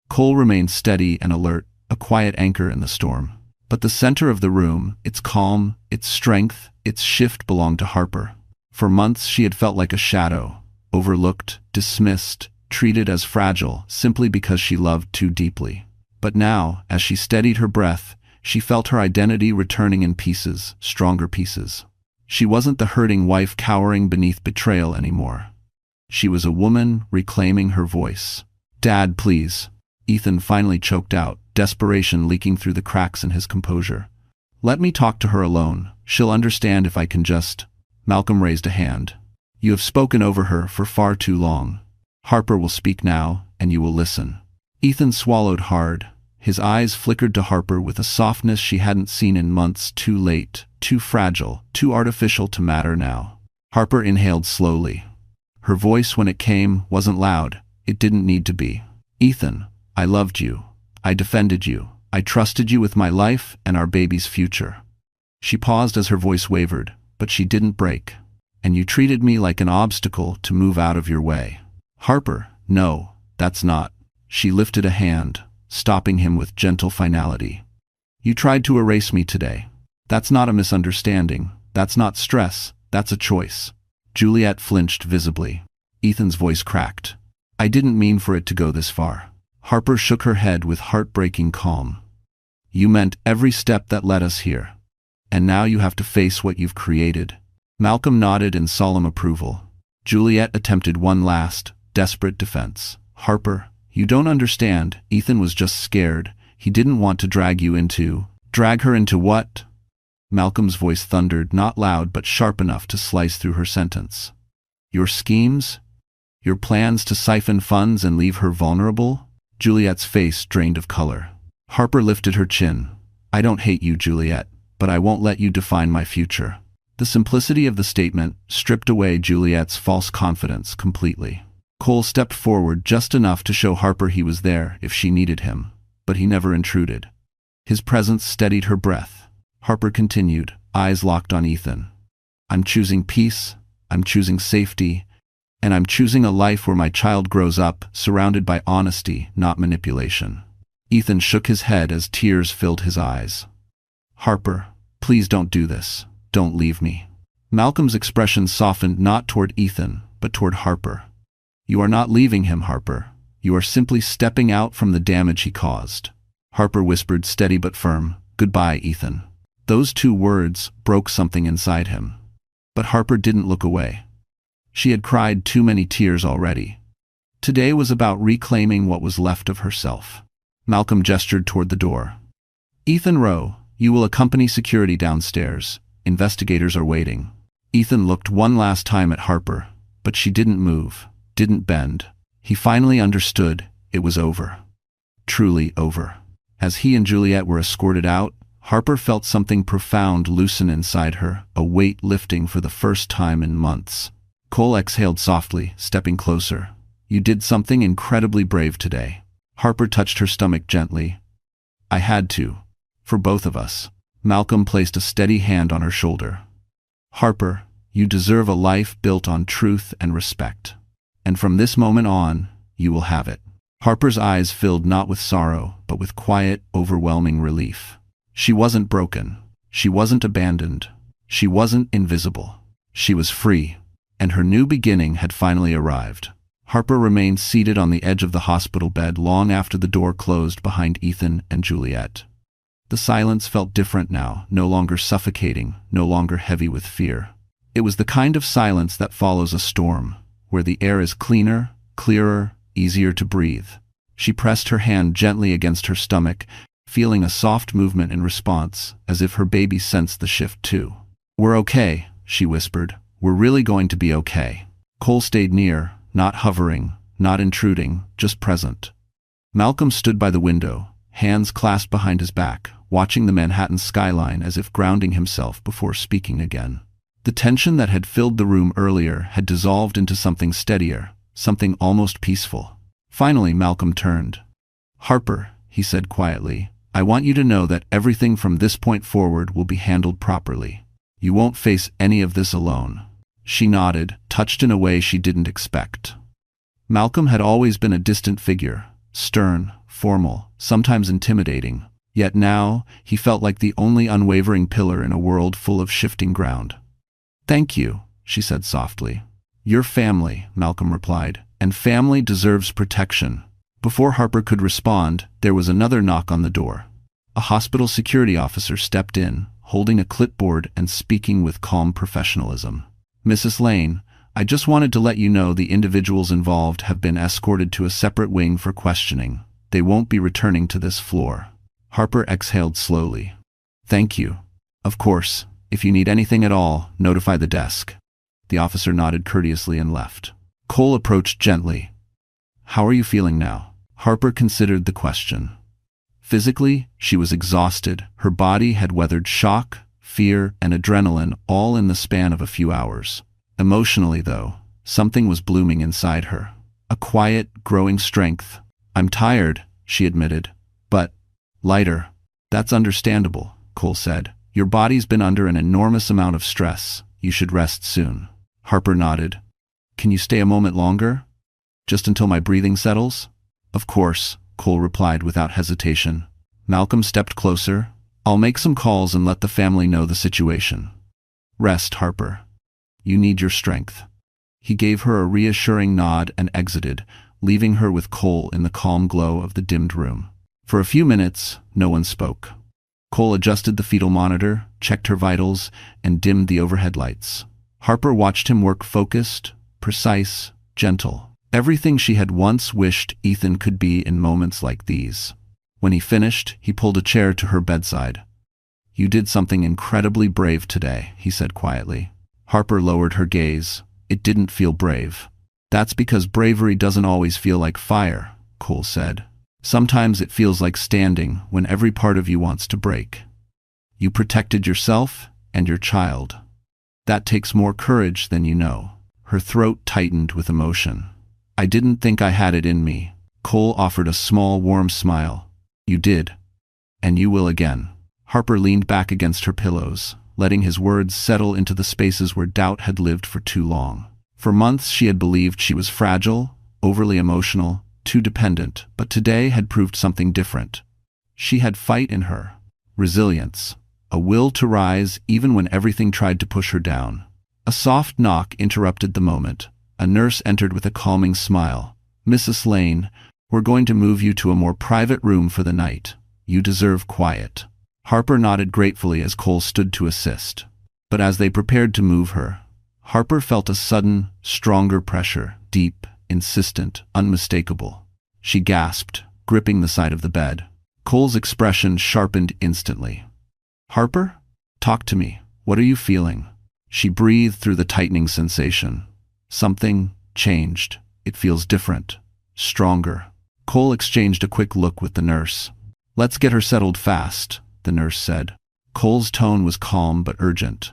S1: Cole remained steady and alert, a quiet anchor in the storm. But the center of the room, its calm, its strength, its shift belonged to Harper. For months she had felt like a shadow, overlooked, dismissed, treated as fragile simply because she loved too deeply. But now, as she steadied her breath, she felt her identity returning in pieces, stronger pieces. She wasn't the hurting wife cowering beneath betrayal anymore. She was a woman reclaiming her voice. "Dad, please," Ethan finally choked out, desperation leaking through the cracks in his composure. "Let me talk to her alone. She'll understand if I can just—" Malcolm raised a hand. "You have spoken over her for far too long. Harper will speak now, and you will listen." Ethan swallowed hard. His eyes flickered to Harper with a softness she hadn't seen in months. Too late, too fragile, too artificial to matter now. Harper inhaled slowly. Her voice, when it came, wasn't loud. It didn't need to be. "Ethan, I loved you. I defended you. I trusted you with my life and our baby's future." She paused as her voice wavered, but she didn't break. "And you treated me like an obstacle to move out of your way." "Harper, no, that's not." She lifted a hand, stopping him with gentle finality. "You tried to erase me today. That's not a misunderstanding. That's not stress. That's a choice." Juliet flinched visibly. Ethan's voice cracked. "I didn't mean for it to go this far." Harper shook her head with heartbreaking calm. "You meant every step that led us here. And now you have to face what you've created." Malcolm nodded in solemn approval. Juliet attempted one last, desperate defense. "Harper, you don't understand. Ethan was just scared. He didn't want to drag you into—" "Drag her into what?" Malcolm's voice thundered, not loud but sharp enough to slice through her sentence. "Your schemes? Your plans to siphon funds and leave her vulnerable?" Juliet's face drained of color. Harper lifted her chin. "I don't hate you, Juliet, but I won't let you define my future." The simplicity of the statement stripped away Juliet's false confidence completely. Cole stepped forward just enough to show Harper he was there if she needed him, but he never intruded. His presence steadied her breath. Harper continued, eyes locked on Ethan. "I'm choosing peace, I'm choosing safety, and I'm choosing a life where my child grows up, surrounded by honesty, not manipulation." Ethan shook his head as tears filled his eyes. "Harper, please don't do this. Don't leave me." Malcolm's expression softened not toward Ethan, but toward Harper. "You are not leaving him, Harper. You are simply stepping out from the damage he caused." Harper whispered, steady but firm, "Goodbye, Ethan." Those two words broke something inside him. But Harper didn't look away. She had cried too many tears already. Today was about reclaiming what was left of herself. Malcolm gestured toward the door. "Ethan Rowe, you will accompany security downstairs. Investigators are waiting." Ethan looked one last time at Harper, but she didn't move, didn't bend. He finally understood it was over. Truly over. As he and Juliet were escorted out, Harper felt something profound loosen inside her, a weight lifting for the first time in months. Cole exhaled softly, stepping closer. You did something incredibly brave today. Harper touched her stomach gently. I had to. For both of us. Malcolm placed a steady hand on her shoulder. Harper, you deserve a life built on truth and respect. And from this moment on, you will have it. Harper's eyes filled not with sorrow, but with quiet, overwhelming relief. She wasn't broken. She wasn't abandoned. She wasn't invisible. She was free, and her new beginning had finally arrived. Harper remained seated on the edge of the hospital bed long after the door closed behind Ethan and Juliet. The silence felt different now, no longer suffocating, no longer heavy with fear. It was the kind of silence that follows a storm, where the air is cleaner, clearer, easier to breathe. She pressed her hand gently against her stomach, feeling a soft movement in response, as if her baby sensed the shift too. We're okay, she whispered. We're really going to be okay. Cole stayed near, not hovering, not intruding, just present. Malcolm stood by the window, hands clasped behind his back, watching the Manhattan skyline as if grounding himself before speaking again. The tension that had filled the room earlier had dissolved into something steadier, something almost peaceful. Finally, Malcolm turned. Harper, he said quietly, I want you to know that everything from this point forward will be handled properly. You won't face any of this alone. She nodded, touched in a way she didn't expect. Malcolm had always been a distant figure, stern, formal, sometimes intimidating. Yet now, he felt like the only unwavering pillar in a world full of shifting ground. Thank you, she said softly. Your family, Malcolm replied, and family deserves protection. Before Harper could respond, there was another knock on the door. A hospital security officer stepped in, holding a clipboard and speaking with calm professionalism. Mrs. Lane, I just wanted to let you know the individuals involved have been escorted to a separate wing for questioning. They won't be returning to this floor. Harper exhaled slowly. Thank you. Of course, if you need anything at all, notify the desk. The officer nodded courteously and left. Cole approached gently. How are you feeling now? Harper considered the question. Physically, she was exhausted. Her body had weathered shock, fear, and adrenaline all in the span of a few hours. Emotionally, though, something was blooming inside her. A quiet, growing strength. I'm tired, she admitted. But lighter. That's understandable, Cole said. Your body's been under an enormous amount of stress. You should rest soon. Harper nodded. Can you stay a moment longer? Just until my breathing settles? Of course, Cole replied without hesitation. Malcolm stepped closer. I'll make some calls and let the family know the situation. Rest, Harper. You need your strength. He gave her a reassuring nod and exited, leaving her with Cole in the calm glow of the dimmed room. For a few minutes, no one spoke. Cole adjusted the fetal monitor, checked her vitals, and dimmed the overhead lights. Harper watched him work focused, precise, gentle. Everything she had once wished Ethan could be in moments like these. When he finished, he pulled a chair to her bedside. You did something incredibly brave today, he said quietly. Harper lowered her gaze. It didn't feel brave. That's because bravery doesn't always feel like fire, Cole said. Sometimes it feels like standing when every part of you wants to break. You protected yourself and your child. That takes more courage than you know. Her throat tightened with emotion. I didn't think I had it in me. Cole offered a small, warm smile. You did. And you will again. Harper leaned back against her pillows, letting his words settle into the spaces where doubt had lived for too long. For months she had believed she was fragile, overly emotional, too dependent, but today had proved something different. She had fight in her, resilience, a will to rise even when everything tried to push her down. A soft knock interrupted the moment. A nurse entered with a calming smile. Mrs. Lane, we're going to move you to a more private room for the night. You deserve quiet. Harper nodded gratefully as Cole stood to assist. But as they prepared to move her, Harper felt a sudden, stronger pressure, deep, insistent, unmistakable. She gasped, gripping the side of the bed. Cole's expression sharpened instantly. Harper? Talk to me. What are you feeling? She breathed through the tightening sensation. Something changed. It feels different. Stronger. Cole exchanged a quick look with the nurse. Let's get her settled fast. the nurse said. Cole's tone was calm but urgent.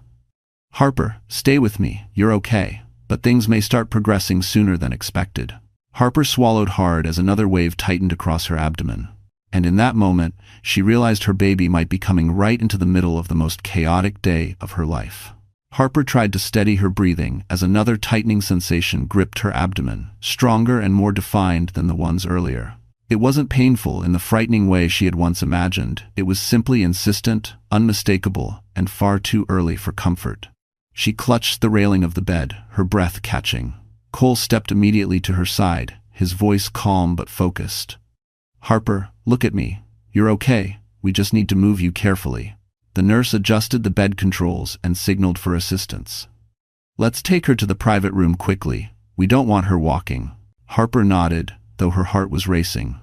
S1: Harper, stay with me, you're okay, but things may start progressing sooner than expected. Harper swallowed hard as another wave tightened across her abdomen. And in that moment, she realized her baby might be coming right into the middle of the most chaotic day of her life. Harper tried to steady her breathing as another tightening sensation gripped her abdomen, stronger and more defined than the ones earlier. It wasn't painful in the frightening way she had once imagined. It was simply insistent, unmistakable, and far too early for comfort. She clutched the railing of the bed, her breath catching. Cole stepped immediately to her side, his voice calm but focused. Harper, look at me. You're okay. We just need to move you carefully. The nurse adjusted the bed controls and signaled for assistance. Let's take her to the private room quickly. We don't want her walking. Harper nodded, though her heart was racing.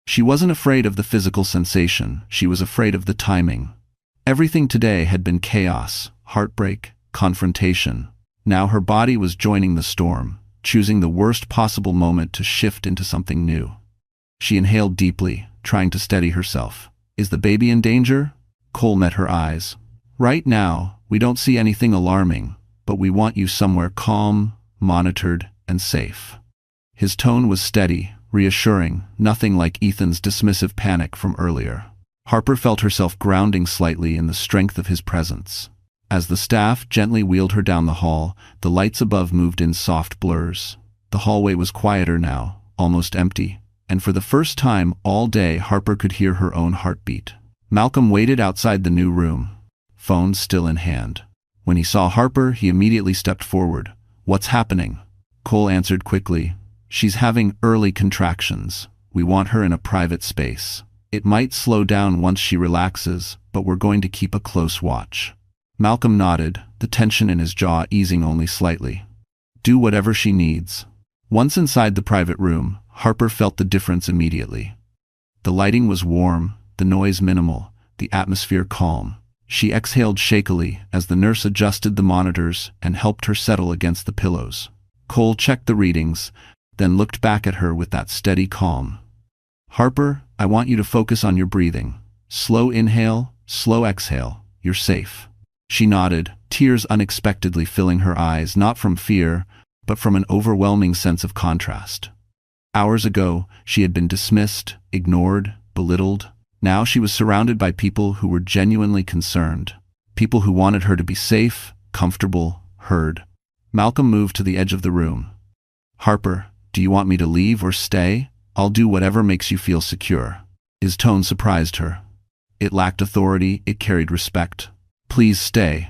S1: She wasn't afraid of the physical sensation, she was afraid of the timing. Everything today had been chaos, heartbreak, confrontation. Now her body was joining the storm, choosing the worst possible moment to shift into something new. She inhaled deeply, trying to steady herself. Is the baby in danger? Cole met her eyes. Right now, we don't see anything alarming, but we want you somewhere calm, monitored, and safe. His tone was steady, reassuring, nothing like Ethan's dismissive panic from earlier. Harper felt herself grounding slightly in the strength of his presence. As the staff gently wheeled her down the hall, the lights above moved in soft blurs. The hallway was quieter now, almost empty, and for the first time all day Harper could hear her own heartbeat. Malcolm waited outside the new room, phone still in hand. When he saw Harper, he immediately stepped forward. What's happening? Cole answered quickly. She's having early contractions. We want her in a private space. It might slow down once she relaxes, but we're going to keep a close watch. Malcolm nodded, the tension in his jaw easing only slightly. Do whatever she needs. Once inside the private room, Harper felt the difference immediately. The lighting was warm, the noise minimal, the atmosphere calm. She exhaled shakily as the nurse adjusted the monitors and helped her settle against the pillows. Cole checked the readings, then looked back at her with that steady calm. Harper, I want you to focus on your breathing. Slow inhale, slow exhale. You're safe. She nodded, tears unexpectedly filling her eyes, not from fear, but from an overwhelming sense of contrast. Hours ago, she had been dismissed, ignored, belittled. Now she was surrounded by people who were genuinely concerned, people who wanted her to be safe, comfortable, heard. Malcolm moved to the edge of the room. Harper, do you want me to leave or stay? I'll do whatever makes you feel secure. His tone surprised her. It lacked authority, it carried respect. Please stay,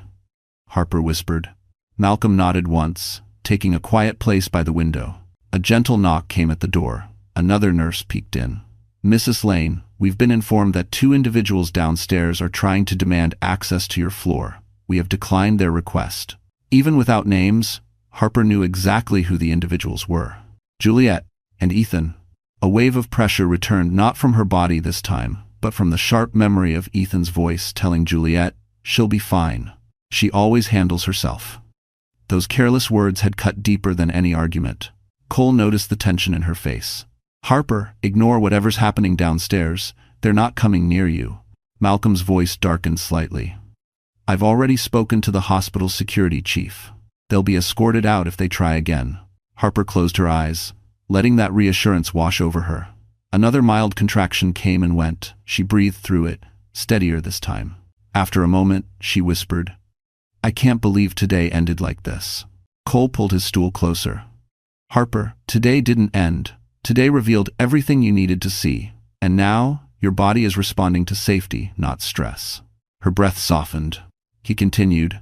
S1: Harper whispered. Malcolm nodded once, taking a quiet place by the window. A gentle knock came at the door. Another nurse peeked in. Mrs. Lane, we've been informed that 2 individuals downstairs are trying to demand access to your floor. We have declined their request. Even without names, Harper knew exactly who the individuals were. Juliet and Ethan. A wave of pressure returned not from her body this time, but from the sharp memory of Ethan's voice telling Juliet, she'll be fine. She always handles herself. Those careless words had cut deeper than any argument. Cole noticed the tension in her face. Harper, ignore whatever's happening downstairs. They're not coming near you. Malcolm's voice darkened slightly. I've already spoken to the hospital security chief. They'll be escorted out if they try again. Harper closed her eyes, letting that reassurance wash over her. Another mild contraction came and went. She breathed through it, steadier this time. After a moment, she whispered, I can't believe today ended like this. Cole pulled his stool closer. Harper, today didn't end. Today revealed everything you needed to see. And now, your body is responding to safety, not stress. Her breath softened. He continued,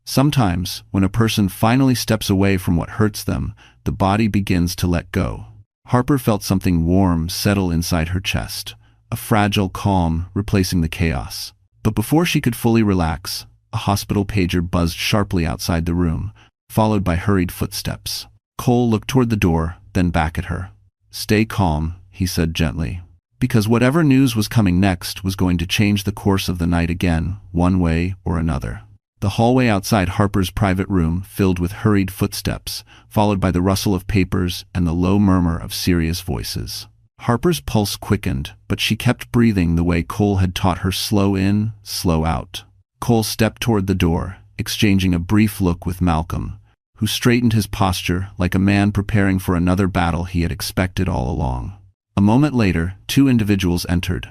S1: sometimes, when a person finally steps away from what hurts them, the body begins to let go. Harper felt something warm settle inside her chest, a fragile calm replacing the chaos. But before she could fully relax, a hospital pager buzzed sharply outside the room, followed by hurried footsteps. Cole looked toward the door, then back at her. Stay calm, he said gently, because whatever news was coming next was going to change the course of the night again, one way or another. The hallway outside Harper's private room filled with hurried footsteps, followed by the rustle of papers and the low murmur of serious voices. Harper's pulse quickened, but she kept breathing the way Cole had taught her: slow in, slow out. Cole stepped toward the door, exchanging a brief look with Malcolm, who straightened his posture like a man preparing for another battle he had expected all along. A moment later, two individuals entered.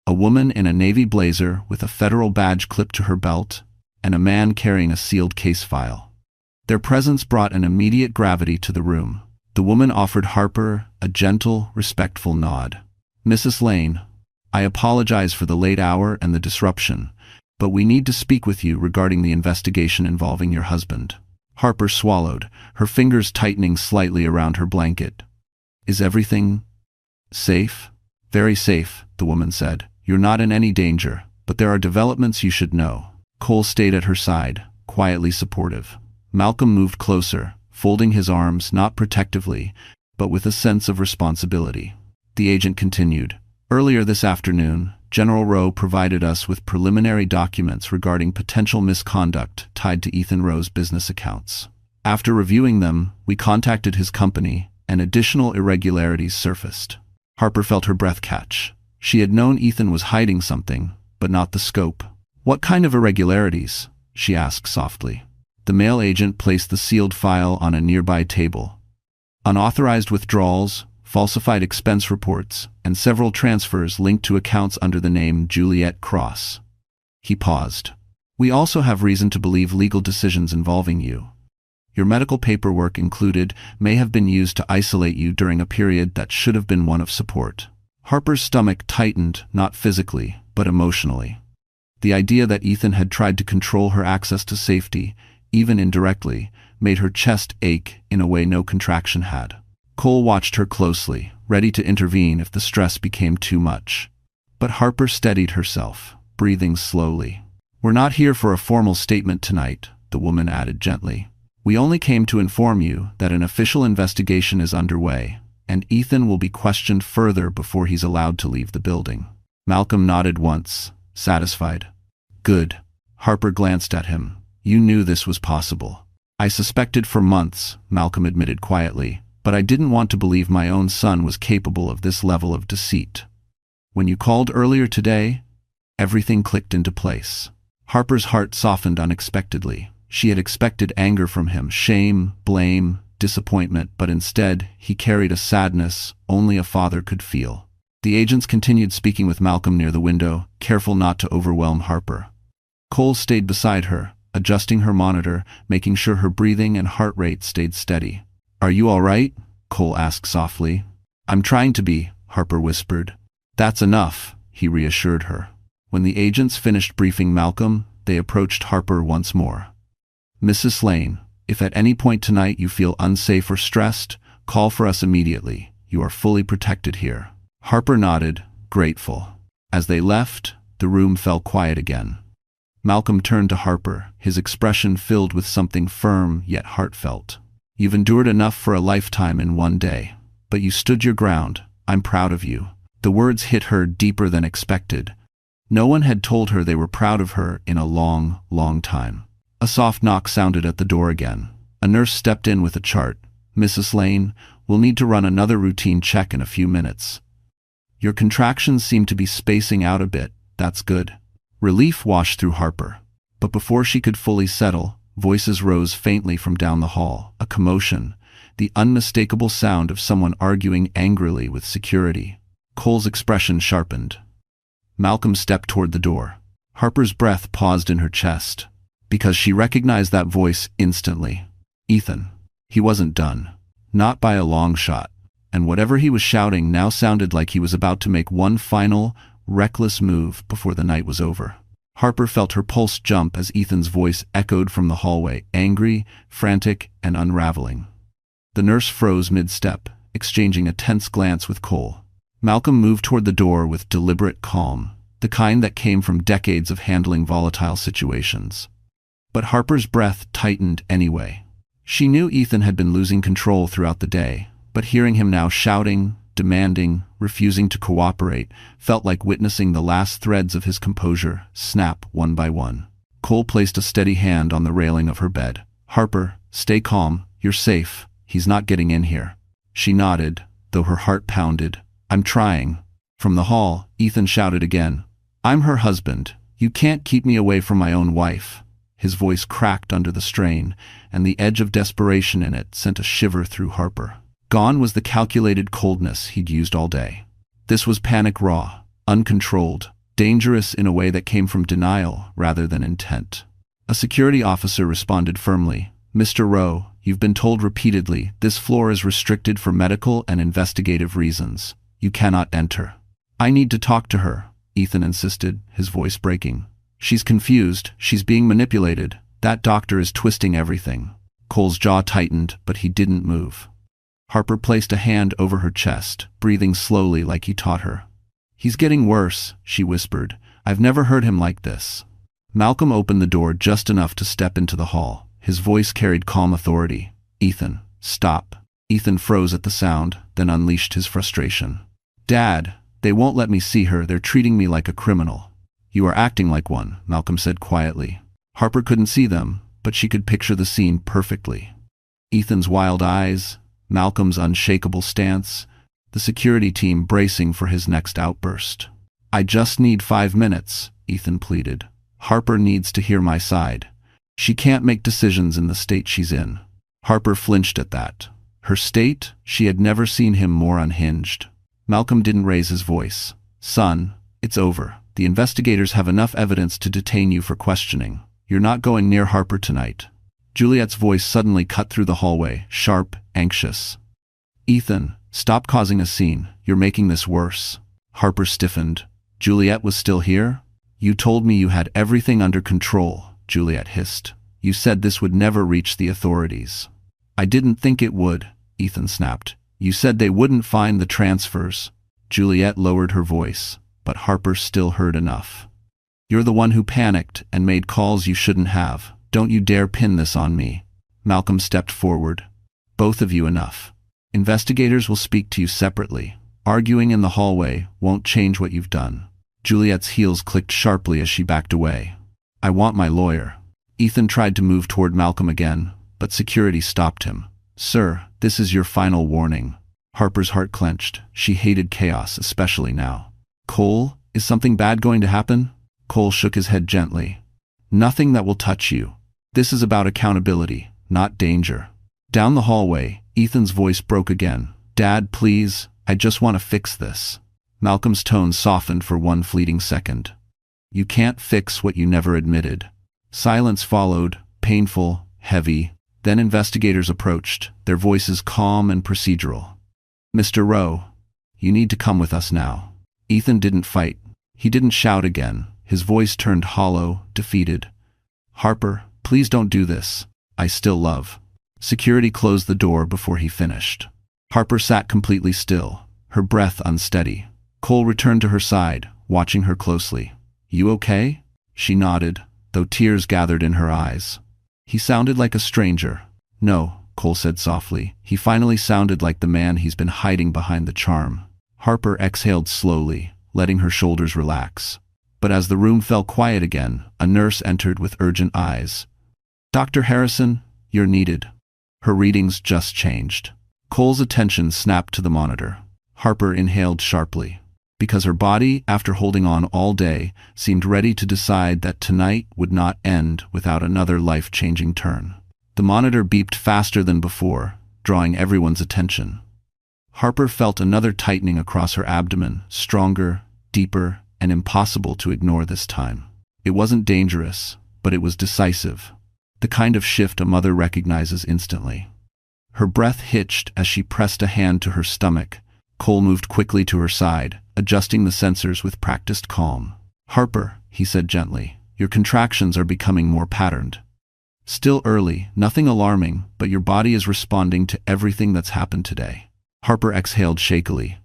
S1: A woman in a navy blazer with a federal badge clipped to her belt, and a man carrying a sealed case file. Their presence brought an immediate gravity to the room. The woman offered Harper a gentle, respectful nod. "Mrs. Lane, I apologize for the late hour and the disruption, but we need to speak with you regarding the investigation involving your husband." Harper swallowed, her fingers tightening slightly around her blanket. "Is everything safe?" "Very safe," the woman said. "You're not in any danger, but there are developments you should know." Cole stayed at her side, quietly supportive. Malcolm moved closer, folding his arms not protectively, but with a sense of responsibility. The agent continued. "Earlier this afternoon, General Rowe provided us with preliminary documents regarding potential misconduct tied to Ethan Rowe's business accounts. After reviewing them, we contacted his company, and additional irregularities surfaced." Harper felt her breath catch. She had known Ethan was hiding something, but not the scope. "What kind of irregularities?" she asked softly. The male agent placed the sealed file on a nearby table. "Unauthorized withdrawals, falsified expense reports, and several transfers linked to accounts under the name Juliet Cross." He paused. "We also have reason to believe legal decisions involving you. Your medical paperwork included may have been used to isolate you during a period that should have been one of support." Harper's stomach tightened, not physically, but emotionally. The idea that Ethan had tried to control her access to safety, even indirectly, made her chest ache in a way no contraction had. Cole watched her closely, ready to intervene if the stress became too much. But Harper steadied herself, breathing slowly. "We're not here for a formal statement tonight," the woman added gently. "We only came to inform you that an official investigation is underway, and Ethan will be questioned further before he's allowed to leave the building." Malcolm nodded once, satisfied. "Good." Harper glanced at him. "You knew this was possible." "I suspected for months," Malcolm admitted quietly, "but I didn't want to believe my own son was capable of this level of deceit. When you called earlier today, everything clicked into place." Harper's heart softened unexpectedly. She had expected anger from him, shame, blame, disappointment, but instead, he carried a sadness only a father could feel. The agents continued speaking with Malcolm near the window, careful not to overwhelm Harper. Cole stayed beside her, adjusting her monitor, making sure her breathing and heart rate stayed steady. "Are you all right?" Cole asked softly. "I'm trying to be," Harper whispered. "That's enough," he reassured her. When the agents finished briefing Malcolm, they approached Harper once more. "Mrs. Lane, if at any point tonight you feel unsafe or stressed, call for us immediately. You are fully protected here." Harper nodded, grateful. As they left, the room fell quiet again. Malcolm turned to Harper, his expression filled with something firm yet heartfelt. "You've endured enough for a lifetime in one day, but you stood your ground. I'm proud of you." The words hit her deeper than expected. No one had told her they were proud of her in a long, long time. A soft knock sounded at the door again. A nurse stepped in with a chart. "Mrs. Lane, we'll need to run another routine check in a few minutes. Your contractions seem to be spacing out a bit. That's good." Relief washed through Harper. But before she could fully settle, voices rose faintly from down the hall, a commotion, the unmistakable sound of someone arguing angrily with security. Cole's expression sharpened. Malcolm stepped toward the door. Harper's breath paused in her chest, because she recognized that voice instantly. Ethan. He wasn't done. Not by a long shot. And whatever he was shouting now sounded like he was about to make one final, reckless move before the night was over. Harper felt her pulse jump as Ethan's voice echoed from the hallway, angry, frantic, and unraveling. The nurse froze mid-step, exchanging a tense glance with Cole. Malcolm moved toward the door with deliberate calm, the kind that came from decades of handling volatile situations. But Harper's breath tightened anyway. She knew Ethan had been losing control throughout the day, but hearing him now shouting, demanding, refusing to cooperate, felt like witnessing the last threads of his composure snap one by one. Cole placed a steady hand on the railing of her bed. "Harper, stay calm. You're safe. He's not getting in here." She nodded, though her heart pounded. I'm trying. From the hall, Ethan shouted again. I'm her husband. You can't keep me away from my own wife. His voice cracked under the strain, and the edge of desperation in it sent a shiver through Harper. Gone was the calculated coldness he'd used all day. This was panic raw, uncontrolled, dangerous in a way that came from denial rather than intent. A security officer responded firmly. Mr. Rowe, you've been told repeatedly, this floor is restricted for medical and investigative reasons. You cannot enter. I need to talk to her, Ethan insisted, his voice breaking. She's confused, she's being manipulated. That doctor is twisting everything. Cole's jaw tightened, but he didn't move. Harper placed a hand over her chest, breathing slowly like he taught her. He's getting worse, she whispered. I've never heard him like this. Malcolm opened the door just enough to step into the hall. His voice carried calm authority. Ethan, stop. Ethan froze at the sound, then unleashed his frustration. Dad, they won't let me see her. They're treating me like a criminal. You are acting like one, Malcolm said quietly. Harper couldn't see them, but she could picture the scene perfectly. Ethan's wild eyes, Malcolm's unshakable stance, the security team bracing for his next outburst. I just need 5 minutes, Ethan pleaded. Harper needs to hear my side. She can't make decisions in the state she's in. Harper flinched at that. Her state? She had never seen him more unhinged. Malcolm didn't raise his voice. Son, it's over. The investigators have enough evidence to detain you for questioning. You're not going near Harper tonight. Juliet's voice suddenly cut through the hallway, sharp, anxious. Ethan, stop causing a scene. You're making this worse. Harper stiffened. Juliet was still here? You told me you had everything under control, Juliet hissed. You said this would never reach the authorities. I didn't think it would, Ethan snapped. You said they wouldn't find the transfers. Juliet lowered her voice, but Harper still heard enough. You're the one who panicked and made calls you shouldn't have. Don't you dare pin this on me. Malcolm stepped forward. Both of you enough. Investigators will speak to you separately. Arguing in the hallway won't change what you've done. Juliet's heels clicked sharply as she backed away. I want my lawyer. Ethan tried to move toward Malcolm again, but security stopped him. Sir, this is your final warning. Harper's heart clenched. She hated chaos, especially now. Cole, is something bad going to happen? Cole shook his head gently. Nothing that will touch you. This is about accountability, not danger. Down the hallway, Ethan's voice broke again. Dad, please, I just want to fix this. Malcolm's tone softened for one fleeting second. You can't fix what you never admitted. Silence followed, painful, heavy. Then investigators approached, their voices calm and procedural. Mr. Rowe, you need to come with us now. Ethan didn't fight. He didn't shout again. His voice turned hollow, defeated. Harper, please don't do this. I still love. Security closed the door before he finished. Harper sat completely still, her breath unsteady. Cole returned to her side, watching her closely. You okay? She nodded, though tears gathered in her eyes. He sounded like a stranger. No, Cole said softly. He finally sounded like the man he's been hiding behind the charm. Harper exhaled slowly, letting her shoulders relax. But as the room fell quiet again, a nurse entered with urgent eyes. Dr. Harrison, you're needed. Her readings just changed. Cole's attention snapped to the monitor. Harper inhaled sharply, because her body, after holding on all day, seemed ready to decide that tonight would not end without another life-changing turn. The monitor beeped faster than before, drawing everyone's attention. Harper felt another tightening across her abdomen, stronger, deeper, and impossible to ignore this time. It wasn't dangerous, but it was decisive. The kind of shift a mother recognizes instantly. Her breath hitched as she pressed a hand to her stomach. Cole moved quickly to her side, adjusting the sensors with practiced calm. Harper, he said gently, your contractions are becoming more patterned. Still early, nothing alarming, but your body is responding to everything that's happened today. Harper exhaled shakily.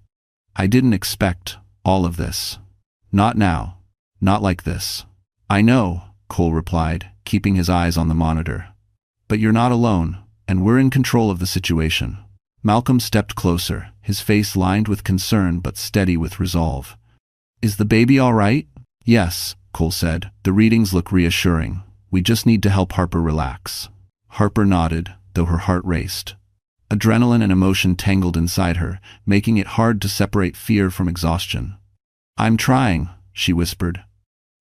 S1: I didn't expect all of this. Not now. Not like this. I know, Cole replied, keeping his eyes on the monitor. But you're not alone, and we're in control of the situation. Malcolm stepped closer, his face lined with concern but steady with resolve. Is the baby all right? Yes, Cole said. The readings look reassuring. We just need to help Harper relax. Harper nodded, though her heart raced. Adrenaline and emotion tangled inside her, making it hard to separate fear from exhaustion. "I'm trying," she whispered.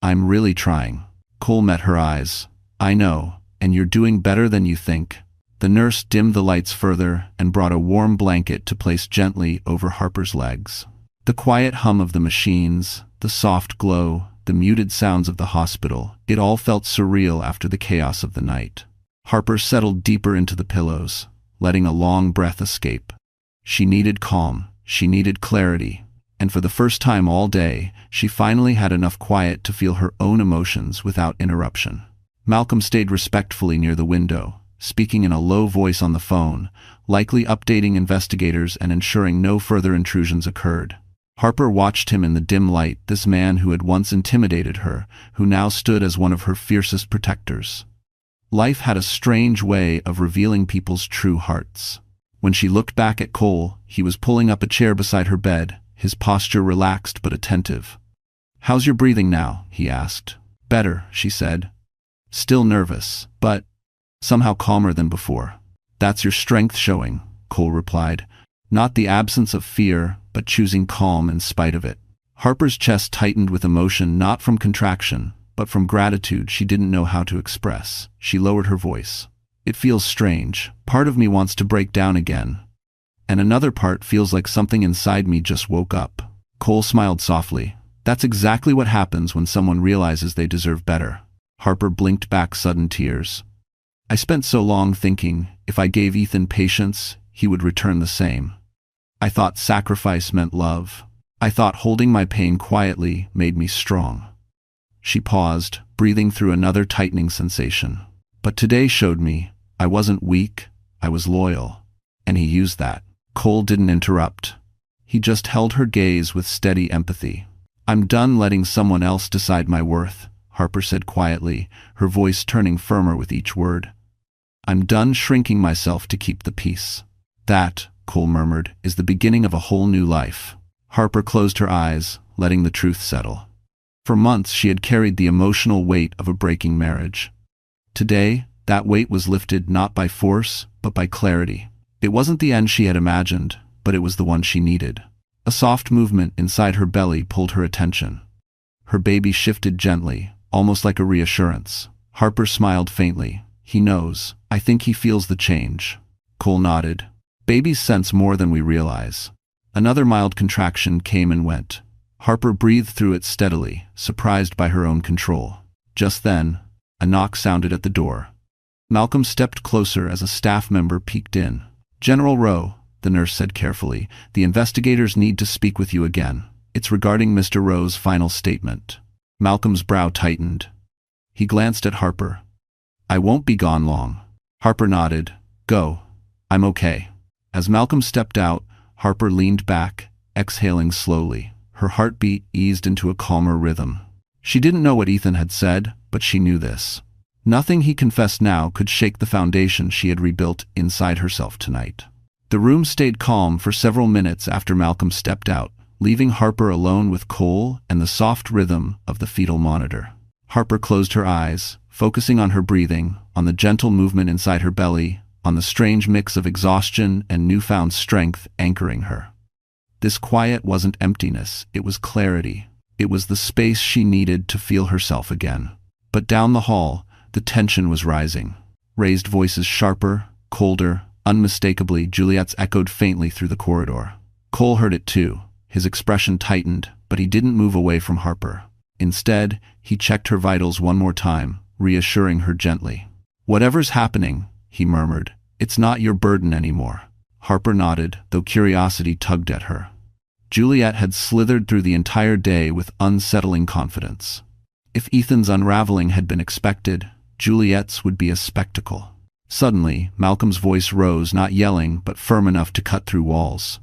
S1: "I'm really trying." Cole met her eyes. "I know, and you're doing better than you think." The nurse dimmed the lights further and brought a warm blanket to place gently over Harper's legs. The quiet hum of the machines, the soft glow, the muted sounds of the hospital, it all felt surreal after the chaos of the night. Harper settled deeper into the pillows, letting a long breath escape. She needed calm, she needed clarity, and for the first time all day, she finally had enough quiet to feel her own emotions without interruption. Malcolm stayed respectfully near the window, speaking in a low voice on the phone, likely updating investigators and ensuring no further intrusions occurred. Harper watched him in the dim light, this man who had once intimidated her, who now stood as one of her fiercest protectors. Life had a strange way of revealing people's true hearts. When she looked back at Cole, he was pulling up a chair beside her bed, his posture relaxed but attentive. "How's your breathing now?" he asked. "Better," she said. "Still nervous, but somehow calmer than before." "That's your strength showing," Cole replied. "Not the absence of fear, but choosing calm in spite of it." Harper's chest tightened with emotion, not from contraction, but from gratitude she didn't know how to express. She lowered her voice. "It feels strange. Part of me wants to break down again, and another part feels like something inside me just woke up." Cole smiled softly. "That's exactly what happens when someone realizes they deserve better." Harper blinked back sudden tears. "I spent so long thinking, if I gave Ethan patience, he would return the same. I thought sacrifice meant love. I thought holding my pain quietly made me strong." She paused, breathing through another tightening sensation. "But today showed me I wasn't weak, I was loyal. And he used that." Cole didn't interrupt. He just held her gaze with steady empathy. "I'm done letting someone else decide my worth," Harper said quietly, her voice turning firmer with each word. "I'm done shrinking myself to keep the peace." "That," Cole murmured, "is the beginning of a whole new life." Harper closed her eyes, letting the truth settle. For months she had carried the emotional weight of a breaking marriage. Today, that weight was lifted not by force, but by clarity. It wasn't the end she had imagined, but it was the one she needed. A soft movement inside her belly pulled her attention. Her baby shifted gently, almost like a reassurance. Harper smiled faintly. "He knows. I think he feels the change." Cole nodded. "Babies sense more than we realize." Another mild contraction came and went. Harper breathed through it steadily, surprised by her own control. Just then, a knock sounded at the door. Malcolm stepped closer as a staff member peeked in. "General Rowe," the nurse said carefully, "the investigators need to speak with you again. It's regarding Mr. Rowe's final statement." Malcolm's brow tightened. He glanced at Harper. "I won't be gone long." Harper nodded. "Go. I'm okay." As Malcolm stepped out, Harper leaned back, exhaling slowly. Her heartbeat eased into a calmer rhythm. She didn't know what Ethan had said, but she knew this. Nothing he confessed now could shake the foundation she had rebuilt inside herself tonight. The room stayed calm for several minutes after Malcolm stepped out, leaving Harper alone with Cole and the soft rhythm of the fetal monitor. Harper closed her eyes, focusing on her breathing, on the gentle movement inside her belly, on the strange mix of exhaustion and newfound strength anchoring her. This quiet wasn't emptiness, it was clarity. It was the space she needed to feel herself again. But down the hall, the tension was rising. Raised voices sharper, colder, unmistakably, Juliet's echoed faintly through the corridor. Cole heard it too. His expression tightened, but he didn't move away from Harper. Instead, he checked her vitals one more time, reassuring her gently. "Whatever's happening," he murmured, "it's not your burden anymore." Harper nodded, though curiosity tugged at her. Juliet had slithered through the entire day with unsettling confidence. If Ethan's unraveling had been expected, Juliet's would be a spectacle. Suddenly, Malcolm's voice rose, not yelling, but firm enough to cut through walls.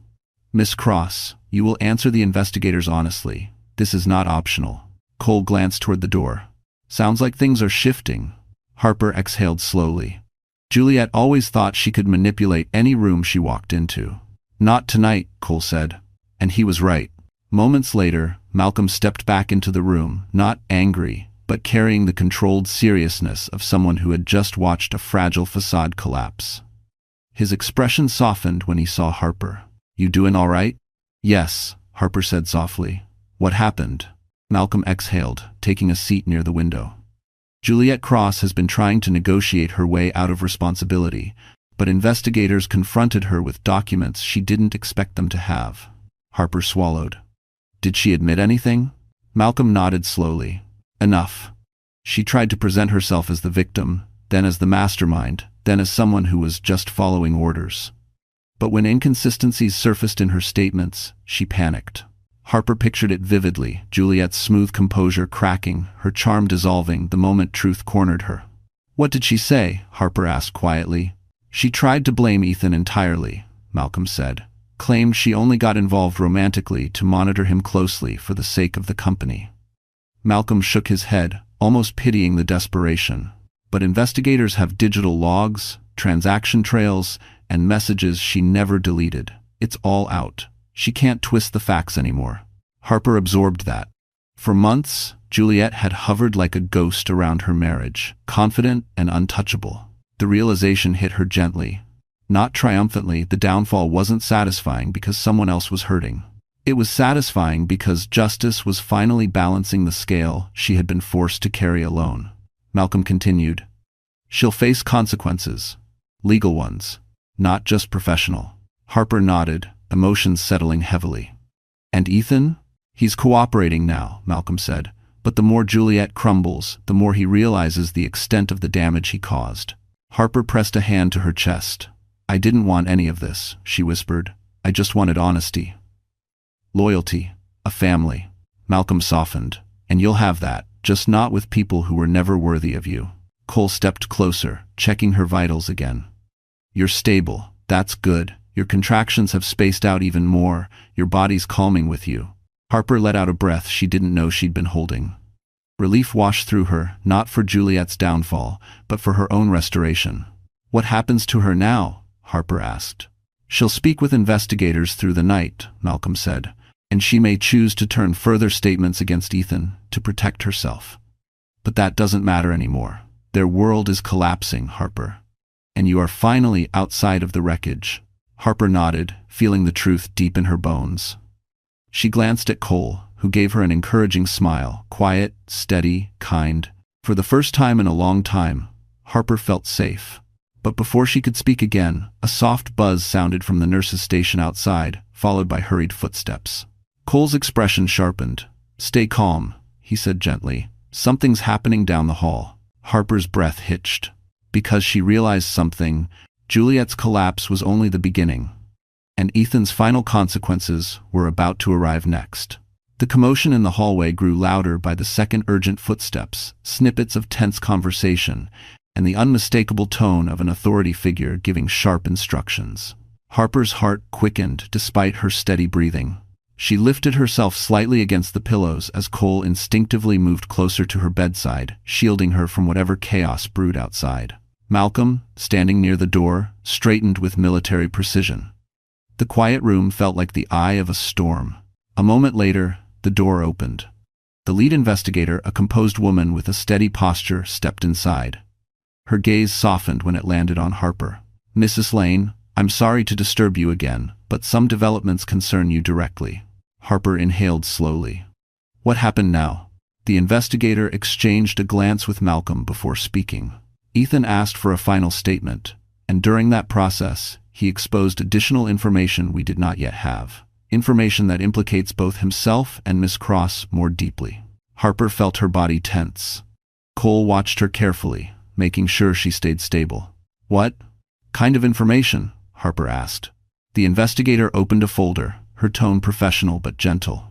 S1: "Miss Cross, you will answer the investigators honestly. This is not optional." Cole glanced toward the door. "Sounds like things are shifting." Harper exhaled slowly. Juliet always thought she could manipulate any room she walked into. "Not tonight," Cole said. And he was right. Moments later, Malcolm stepped back into the room, not angry, but carrying the controlled seriousness of someone who had just watched a fragile facade collapse. His expression softened when he saw Harper. "You doing all right?" "Yes," Harper said softly. "What happened?" Malcolm exhaled, taking a seat near the window. Juliet Cross has been trying to negotiate her way out of responsibility, but investigators confronted her with documents she didn't expect them to have. Harper swallowed. "Did she admit anything?" Malcolm nodded slowly. "Enough. She tried to present herself as the victim, then as the mastermind, then as someone who was just following orders. But when inconsistencies surfaced in her statements, she panicked." Harper pictured it vividly, Juliet's smooth composure cracking, her charm dissolving the moment truth cornered her. "What did she say?" Harper asked quietly. "She tried to blame Ethan entirely," Malcolm said. "Claimed she only got involved romantically to monitor him closely for the sake of the company." Malcolm shook his head, almost pitying the desperation. "But investigators have digital logs, transaction trails, and messages she never deleted. It's all out. She can't twist the facts anymore." Harper absorbed that. For months, Juliet had hovered like a ghost around her marriage, confident and untouchable. The realization hit her gently. Not triumphantly, the downfall wasn't satisfying because someone else was hurting. It was satisfying because justice was finally balancing the scale she had been forced to carry alone. Malcolm continued. "She'll face consequences. Legal ones. Not just professional." Harper nodded, emotions settling heavily. "And Ethan? He's cooperating now," Malcolm said. "But the more Juliet crumbles, the more he realizes the extent of the damage he caused." Harper pressed a hand to her chest. "I didn't want any of this," she whispered. "I just wanted honesty. Loyalty. A family." Malcolm softened. "And you'll have that, just not with people who were never worthy of you." Cole stepped closer, checking her vitals again. "You're stable. That's good. Your contractions have spaced out even more. Your body's calming with you." Harper let out a breath she didn't know she'd been holding. Relief washed through her, not for Juliet's downfall, but for her own restoration. "What happens to her now?" Harper asked. "She'll speak with investigators through the night," Malcolm said, "and she may choose to turn further statements against Ethan to protect herself. But that doesn't matter anymore. Their world is collapsing, Harper. And you are finally outside of the wreckage." Harper nodded, feeling the truth deep in her bones. She glanced at Cole, who gave her an encouraging smile, quiet, steady, kind. For the first time in a long time, Harper felt safe. But before she could speak again, a soft buzz sounded from the nurse's station outside, followed by hurried footsteps. Cole's expression sharpened. "Stay calm," he said gently. "Something's happening down the hall." Harper's breath hitched. Because she realized something, Juliet's collapse was only the beginning, and Ethan's final consequences were about to arrive next. The commotion in the hallway grew louder by the second, urgent footsteps, snippets of tense conversation, and the unmistakable tone of an authority figure giving sharp instructions. Harper's heart quickened despite her steady breathing. She lifted herself slightly against the pillows as Cole instinctively moved closer to her bedside, shielding her from whatever chaos brewed outside. Malcolm, standing near the door, straightened with military precision. The quiet room felt like the eye of a storm. A moment later, the door opened. The lead investigator, a composed woman with a steady posture, stepped inside. Her gaze softened when it landed on Harper. "Mrs. Lane, I'm sorry to disturb you again, but some developments concern you directly." Harper inhaled slowly. "What happened now?" The investigator exchanged a glance with Malcolm before speaking. Ethan asked for a final statement, and during that process, he exposed additional information we did not yet have. Information that implicates both himself and Miss Cross more deeply. Harper felt her body tense. Cole watched her carefully, making sure she stayed stable. "What kind of information?" Harper asked. The investigator opened a folder, her tone professional but gentle.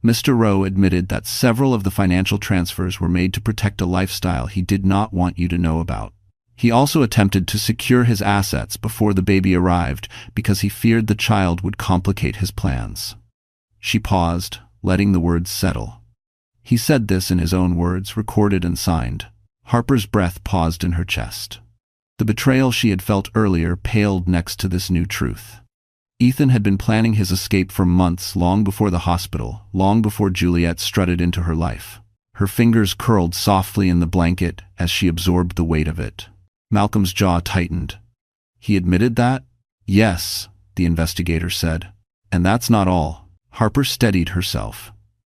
S1: Mr. Rowe admitted that several of the financial transfers were made to protect a lifestyle he did not want you to know about. He also attempted to secure his assets before the baby arrived because he feared the child would complicate his plans. She paused, letting the words settle. He said this in his own words, recorded and signed. Harper's breath paused in her chest. The betrayal she had felt earlier paled next to this new truth. Ethan had been planning his escape for months, long before the hospital, long before Juliet strutted into her life. Her fingers curled softly in the blanket as she absorbed the weight of it. Malcolm's jaw tightened. He admitted that? Yes, the investigator said. And that's not all. Harper steadied herself.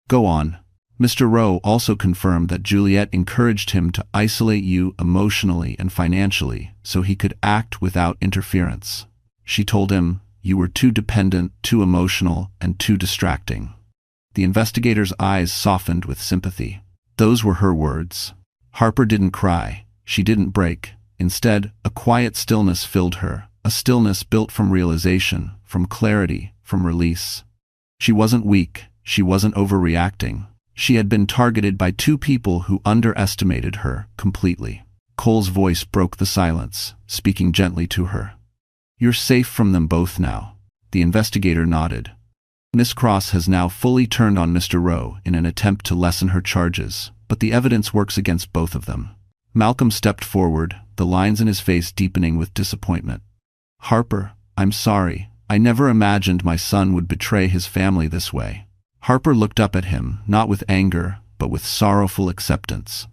S1: Go on. Mr. Rowe also confirmed that Juliet encouraged him to isolate you emotionally and financially so he could act without interference. She told him, you were too dependent, too emotional, and too distracting. The investigator's eyes softened with sympathy. Those were her words. Harper didn't cry. She didn't break. Instead, a quiet stillness filled her, a stillness built from realization, from clarity, from release. She wasn't weak. She wasn't overreacting. She had been targeted by two people who underestimated her completely. Cole's voice broke the silence, speaking gently to her. You're safe from them both now. The investigator nodded. Miss Cross has now fully turned on Mr. Rowe in an attempt to lessen her charges, but the evidence works against both of them. Malcolm stepped forward, the lines in his face deepening with disappointment. Harper, I'm sorry. I never imagined my son would betray his family this way. Harper looked up at him, not with anger, but with sorrowful acceptance.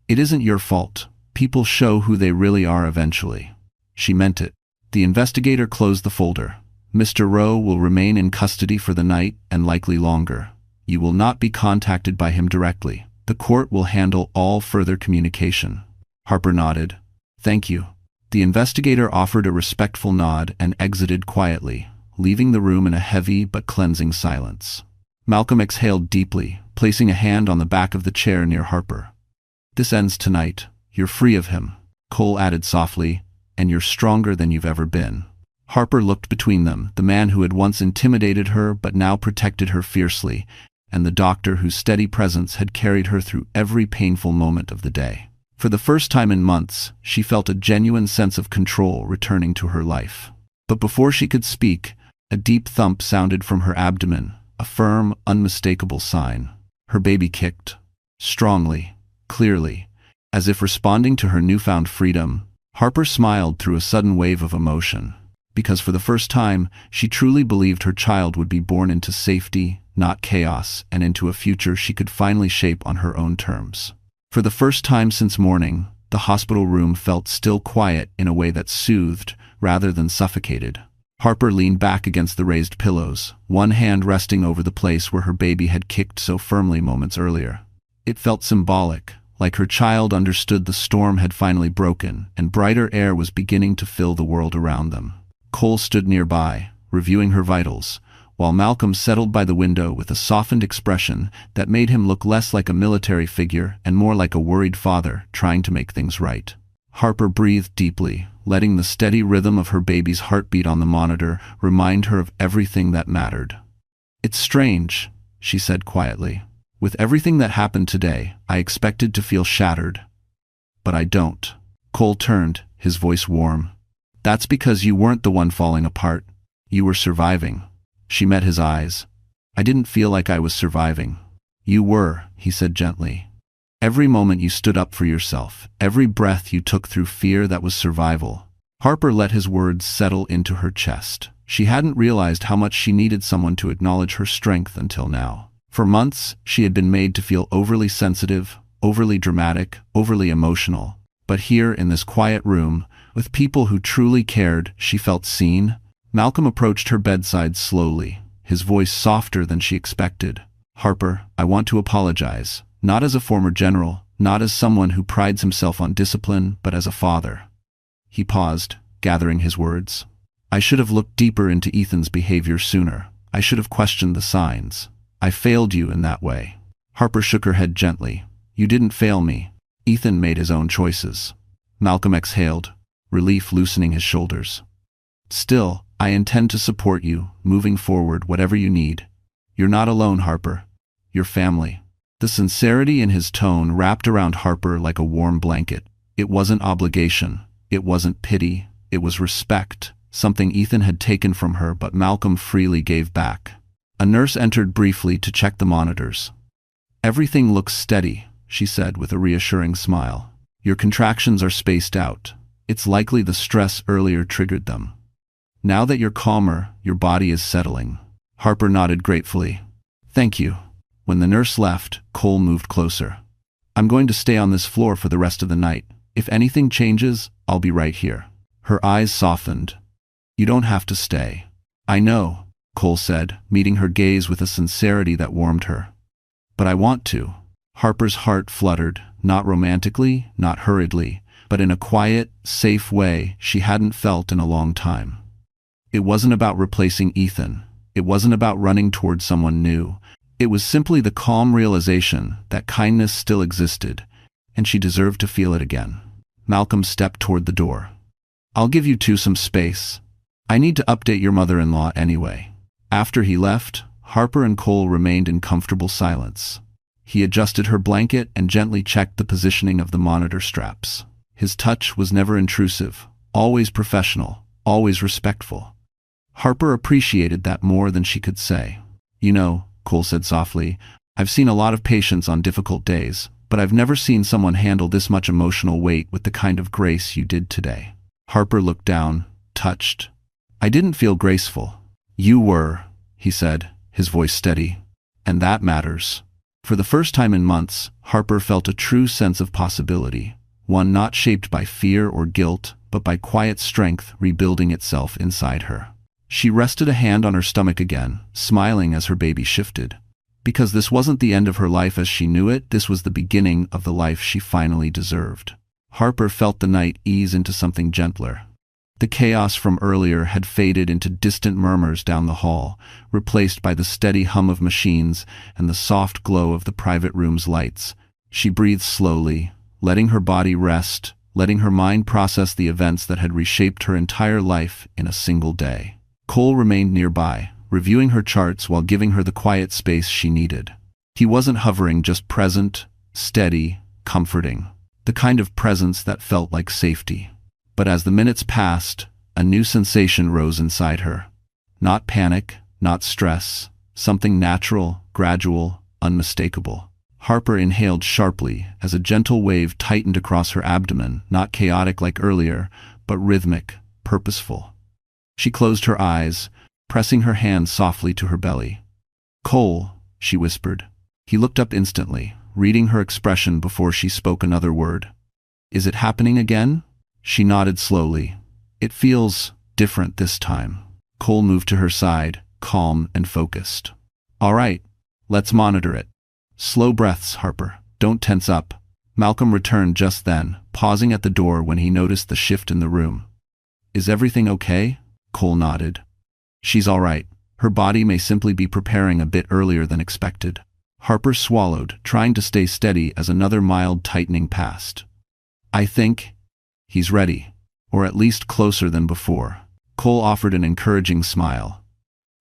S1: It isn't your fault. People show who they really are eventually. She meant it. The investigator closed the folder. Mr. Rowe will remain in custody for the night and likely longer. You will not be contacted by him directly. The court will handle all further communication. Harper nodded. Thank you. The investigator offered a respectful nod and exited quietly, leaving the room in a heavy but cleansing silence. Malcolm exhaled deeply, placing a hand on the back of the chair near Harper. This ends tonight. You're free of him, Cole added softly, and you're stronger than you've ever been. Harper looked between them, the man who had once intimidated her but now protected her fiercely, and the doctor whose steady presence had carried her through every painful moment of the day. For the first time in months, she felt a genuine sense of control returning to her life. But before she could speak, a deep thump sounded from her abdomen, a firm, unmistakable sign. Her baby kicked. Strongly, clearly, as if responding to her newfound freedom. Harper smiled through a sudden wave of emotion, because for the first time, she truly believed her child would be born into safety, not chaos, and into a future she could finally shape on her own terms. For the first time since morning, the hospital room felt still quiet in a way that soothed rather than suffocated. Harper leaned back against the raised pillows, one hand resting over the place where her baby had kicked so firmly moments earlier. It felt symbolic, like her child understood the storm had finally broken and brighter air was beginning to fill the world around them. Cole stood nearby, reviewing her vitals, while Malcolm settled by the window with a softened expression that made him look less like a military figure and more like a worried father trying to make things right. Harper breathed deeply, letting the steady rhythm of her baby's heartbeat on the monitor remind her of everything that mattered. It's strange, she said quietly. With everything that happened today, I expected to feel shattered. But I don't. Cole turned, his voice warm. That's because you weren't the one falling apart. You were surviving. She met his eyes. I didn't feel like I was surviving. You were, he said gently. Every moment you stood up for yourself, every breath you took through fear that was survival. Harper let his words settle into her chest. She hadn't realized how much she needed someone to acknowledge her strength until now. For months, she had been made to feel overly sensitive, overly dramatic, overly emotional. But here in this quiet room, with people who truly cared, she felt seen. Malcolm approached her bedside slowly, his voice softer than she expected. Harper, I want to apologize, not as a former general, not as someone who prides himself on discipline, but as a father. He paused, gathering his words. I should have looked deeper into Ethan's behavior sooner. I should have questioned the signs. I failed you in that way. Harper shook her head gently. You didn't fail me. Ethan made his own choices. Malcolm exhaled, relief loosening his shoulders. Still, I intend to support you, moving forward, whatever you need. You're not alone, Harper. Your family. The sincerity in his tone wrapped around Harper like a warm blanket. It wasn't obligation. It wasn't pity. It was respect, something Ethan had taken from her but Malcolm freely gave back. A nurse entered briefly to check the monitors. Everything looks steady, she said with a reassuring smile. Your contractions are spaced out. It's likely the stress earlier triggered them. Now that you're calmer, your body is settling. Harper nodded gratefully. Thank you. When the nurse left, Cole moved closer. I'm going to stay on this floor for the rest of the night. If anything changes, I'll be right here. Her eyes softened. "You don't have to stay." "I know," Cole said, meeting her gaze with a sincerity that warmed her. "But I want to." Harper's heart fluttered, not romantically, not hurriedly, but in a quiet, safe way she hadn't felt in a long time. It wasn't about replacing Ethan. It wasn't about running toward someone new. It was simply the calm realization that kindness still existed, and she deserved to feel it again. Malcolm stepped toward the door. "I'll give you two some space. I need to update your mother-in-law anyway." After he left, Harper and Cole remained in comfortable silence. He adjusted her blanket and gently checked the positioning of the monitor straps. His touch was never intrusive, always professional, always respectful. Harper appreciated that more than she could say. "You know," Cole said softly, "I've seen a lot of patients on difficult days, but I've never seen someone handle this much emotional weight with the kind of grace you did today." Harper looked down, touched. "I didn't feel graceful." "You were," he said, his voice steady. "And that matters." For the first time in months, Harper felt a true sense of possibility, one not shaped by fear or guilt, but by quiet strength rebuilding itself inside her. She rested a hand on her stomach again, smiling as her baby shifted. Because this wasn't the end of her life as she knew it, this was the beginning of the life she finally deserved. Harper felt the night ease into something gentler. The chaos from earlier had faded into distant murmurs down the hall, replaced by the steady hum of machines and the soft glow of the private room's lights. She breathed slowly, letting her body rest, letting her mind process the events that had reshaped her entire life in a single day. Cole remained nearby, reviewing her charts while giving her the quiet space she needed. He wasn't hovering, just present, steady, comforting. The kind of presence that felt like safety. But as the minutes passed, a new sensation rose inside her. Not panic, not stress, something natural, gradual, unmistakable. Harper inhaled sharply as a gentle wave tightened across her abdomen, not chaotic like earlier, but rhythmic, purposeful. She closed her eyes, pressing her hand softly to her belly. "Cole," she whispered. He looked up instantly, reading her expression before she spoke another word. "Is it happening again?" She nodded slowly. "It feels different this time." Cole moved to her side, calm and focused. "All right, let's monitor it." "Slow breaths, Harper. Don't tense up." Malcolm returned just then, pausing at the door when he noticed the shift in the room. "Is everything okay?" Cole nodded. "She's all right. Her body may simply be preparing a bit earlier than expected." Harper swallowed, trying to stay steady as another mild tightening passed. "I think he's ready, or at least closer than before." Cole offered an encouraging smile.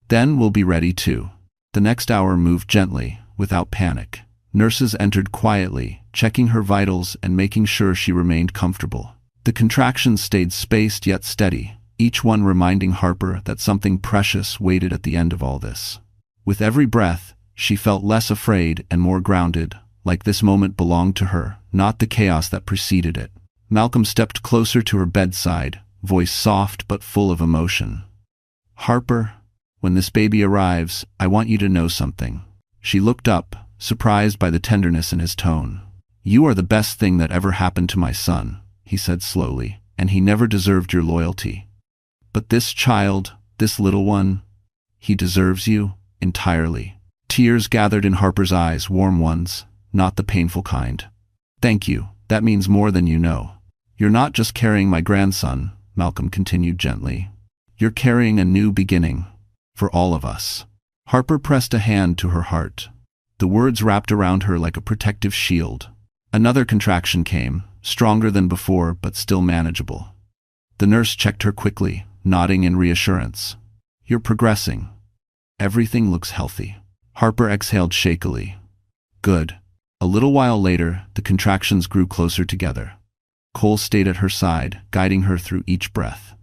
S1: "Then we'll be ready too." The next hour moved gently, without panic. Nurses entered quietly, checking her vitals and making sure she remained comfortable. The contractions stayed spaced yet steady, each one reminding Harper that something precious waited at the end of all this. With every breath, she felt less afraid and more grounded, like this moment belonged to her, not the chaos that preceded it. Malcolm stepped closer to her bedside, voice soft but full of emotion. "Harper, when this baby arrives, I want you to know something." She looked up, surprised by the tenderness in his tone. "You are the best thing that ever happened to my son," he said slowly, "and he never deserved your loyalty. But this child, this little one, he deserves you entirely." Tears gathered in Harper's eyes, warm ones, not the painful kind. "Thank you, that means more than you know." "You're not just carrying my grandson," Malcolm continued gently. "You're carrying a new beginning, for all of us." Harper pressed a hand to her heart. The words wrapped around her like a protective shield. Another contraction came, stronger than before but still manageable. The nurse checked her quickly, nodding in reassurance. "You're progressing. Everything looks healthy." Harper exhaled shakily. "Good." A little while later, the contractions grew closer together. Cole stayed at her side, guiding her through each breath.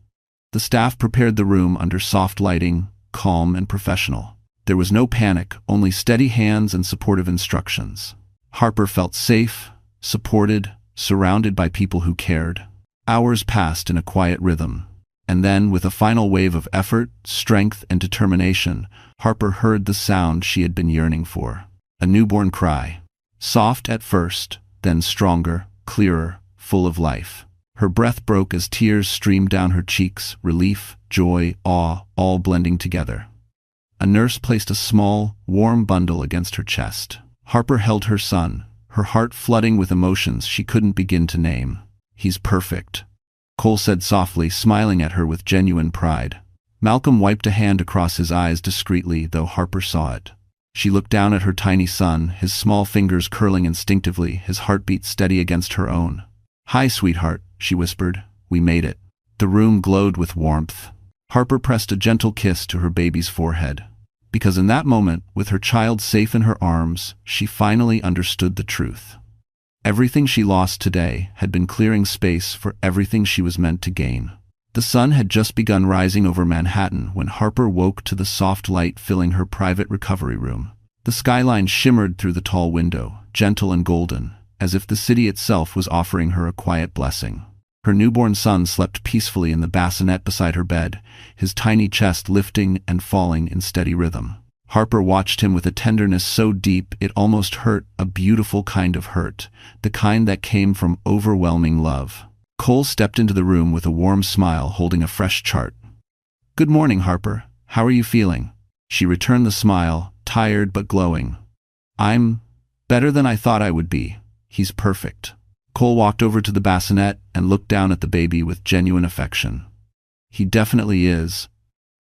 S1: The staff prepared the room under soft lighting, calm and professional. There was no panic, only steady hands and supportive instructions. Harper felt safe, supported, surrounded by people who cared. Hours passed in a quiet rhythm. And then, with a final wave of effort, strength, and determination, Harper heard the sound she had been yearning for. A newborn cry. Soft at first, then stronger, clearer, full of life. Her breath broke as tears streamed down her cheeks, relief, joy, awe, all blending together. A nurse placed a small, warm bundle against her chest. Harper held her son, her heart flooding with emotions she couldn't begin to name. "He's perfect," Cole said softly, smiling at her with genuine pride. Malcolm wiped a hand across his eyes discreetly, though Harper saw it. She looked down at her tiny son, his small fingers curling instinctively, his heartbeat steady against her own. "Hi, sweetheart," she whispered. "We made it." The room glowed with warmth. Harper pressed a gentle kiss to her baby's forehead. Because in that moment, with her child safe in her arms, she finally understood the truth. Everything she lost today had been clearing space for everything she was meant to gain. The sun had just begun rising over Manhattan when Harper woke to the soft light filling her private recovery room. The skyline shimmered through the tall window, gentle and golden, as if the city itself was offering her a quiet blessing. Her newborn son slept peacefully in the bassinet beside her bed, his tiny chest lifting and falling in steady rhythm. Harper watched him with a tenderness so deep it almost hurt, a beautiful kind of hurt, the kind that came from overwhelming love. Cole stepped into the room with a warm smile, holding a fresh chart. "Good morning, Harper. How are you feeling?" She returned the smile, tired but glowing. "I'm better than I thought I would be. He's perfect." Cole walked over to the bassinet and looked down at the baby with genuine affection. "He definitely is.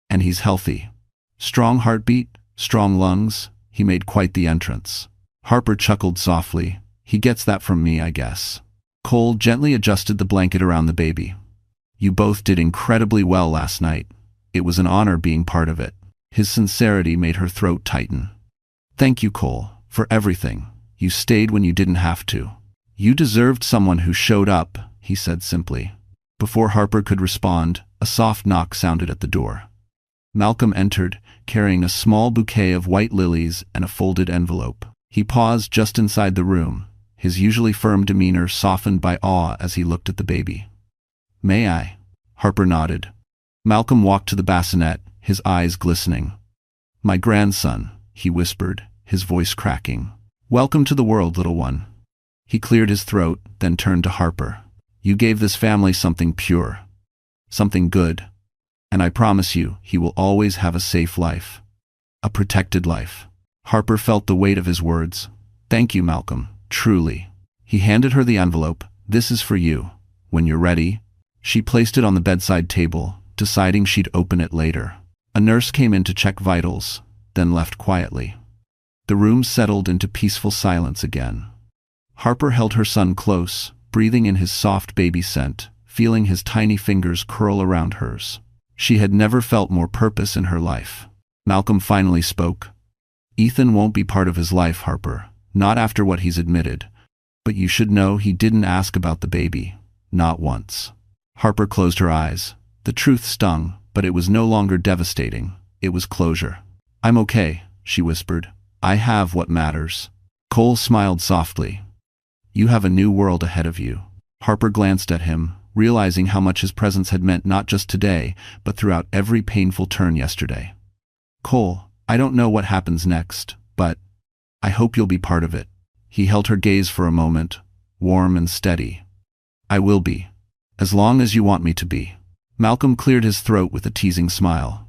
S1: And he's healthy. Strong heartbeat, strong lungs." He made quite the entrance. Harper chuckled softly. "He gets that from me, I guess." Cole gently adjusted the blanket around the baby. "You both did incredibly well last night. It was an honor being part of it." His sincerity made her throat tighten. "Thank you, Cole, for everything. You stayed when you didn't have to." "You deserved someone who showed up," he said simply. Before Harper could respond, a soft knock sounded at the door. Malcolm entered, carrying a small bouquet of white lilies and a folded envelope. He paused just inside the room, his usually firm demeanor softened by awe as he looked at the baby. "May I?" Harper nodded. Malcolm walked to the bassinet, his eyes glistening. "My grandson," he whispered, his voice cracking. "Welcome to the world, little one." He cleared his throat, then turned to Harper. "You gave this family something pure, something good, and I promise you, he will always have a safe life, a protected life." Harper felt the weight of his words. "Thank you, Malcolm, truly." He handed her the envelope. "This is for you. When you're ready." She placed it on the bedside table, deciding she'd open it later. A nurse came in to check vitals, then left quietly. The room settled into peaceful silence again. Harper held her son close, breathing in his soft baby scent, feeling his tiny fingers curl around hers. She had never felt more purpose in her life. Malcolm finally spoke. "Ethan won't be part of his life, Harper, not after what he's admitted. But you should know he didn't ask about the baby, not once." Harper closed her eyes. The truth stung, but it was no longer devastating. It was closure. "I'm okay," she whispered. "I have what matters." Cole smiled softly. "You have a new world ahead of you." Harper glanced at him, realizing how much his presence had meant not just today, but throughout every painful turn yesterday. "Cole, I don't know what happens next, but I hope you'll be part of it." He held her gaze for a moment, warm and steady. "I will be, as long as you want me to be." Malcolm cleared his throat with a teasing smile.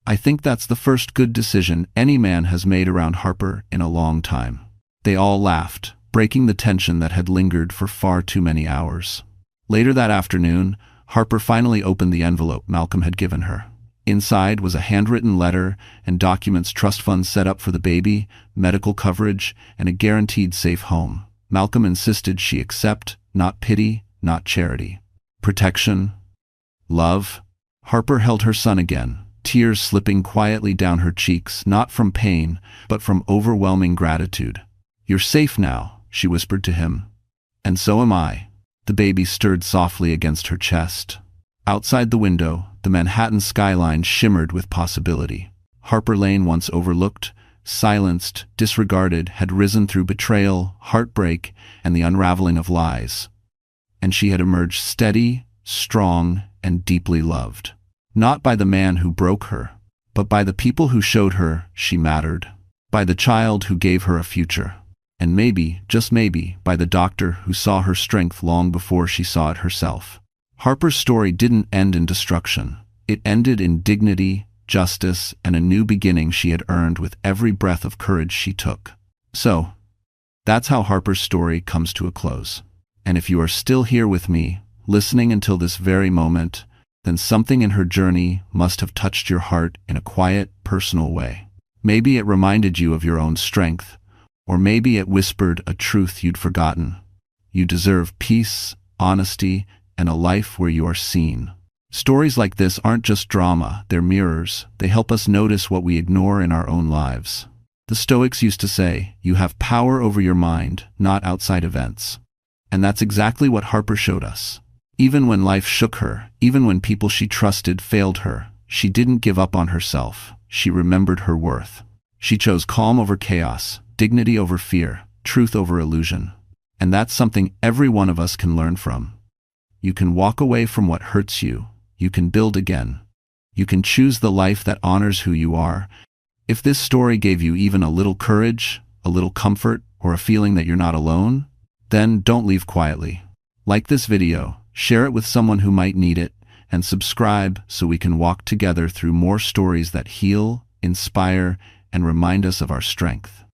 S1: "I think that's the first good decision any man has made around Harper in a long time." They all laughed, breaking the tension that had lingered for far too many hours. Later that afternoon, Harper finally opened the envelope Malcolm had given her. Inside was a handwritten letter and documents: trust funds set up for the baby, medical coverage, and a guaranteed safe home. Malcolm insisted she accept, not pity, not charity. Protection, love. Harper held her son again, tears slipping quietly down her cheeks, not from pain, but from overwhelming gratitude. "You're safe now," she whispered to him. "And so am I." The baby stirred softly against her chest. Outside the window, the Manhattan skyline shimmered with possibility. Harper Lane, once overlooked, silenced, disregarded, had risen through betrayal, heartbreak, and the unraveling of lies. And she had emerged steady, strong, and deeply loved. Not by the man who broke her, but by the people who showed her she mattered. By the child who gave her a future. And maybe, just maybe, by the doctor who saw her strength long before she saw it herself. Harper's story didn't end in destruction. It ended in dignity, justice, and a new beginning she had earned with every breath of courage she took. So, that's how Harper's story comes to a close. And if you are still here with me, listening until this very moment, then something in her journey must have touched your heart in a quiet, personal way. Maybe it reminded you of your own strength, or maybe it whispered a truth you'd forgotten. You deserve peace, honesty, and a life where you are seen. Stories like this aren't just drama, they're mirrors. They help us notice what we ignore in our own lives. The Stoics used to say, you have power over your mind, not outside events. And that's exactly what Harper showed us. Even when life shook her, even when people she trusted failed her, she didn't give up on herself. She remembered her worth. She chose calm over chaos, dignity over fear, truth over illusion. And that's something every one of us can learn from. You can walk away from what hurts you. You can build again. You can choose the life that honors who you are. If this story gave you even a little courage, a little comfort, or a feeling that you're not alone, then don't leave quietly. Like this video, share it with someone who might need it, and subscribe so we can walk together through more stories that heal, inspire, and remind us of our strength.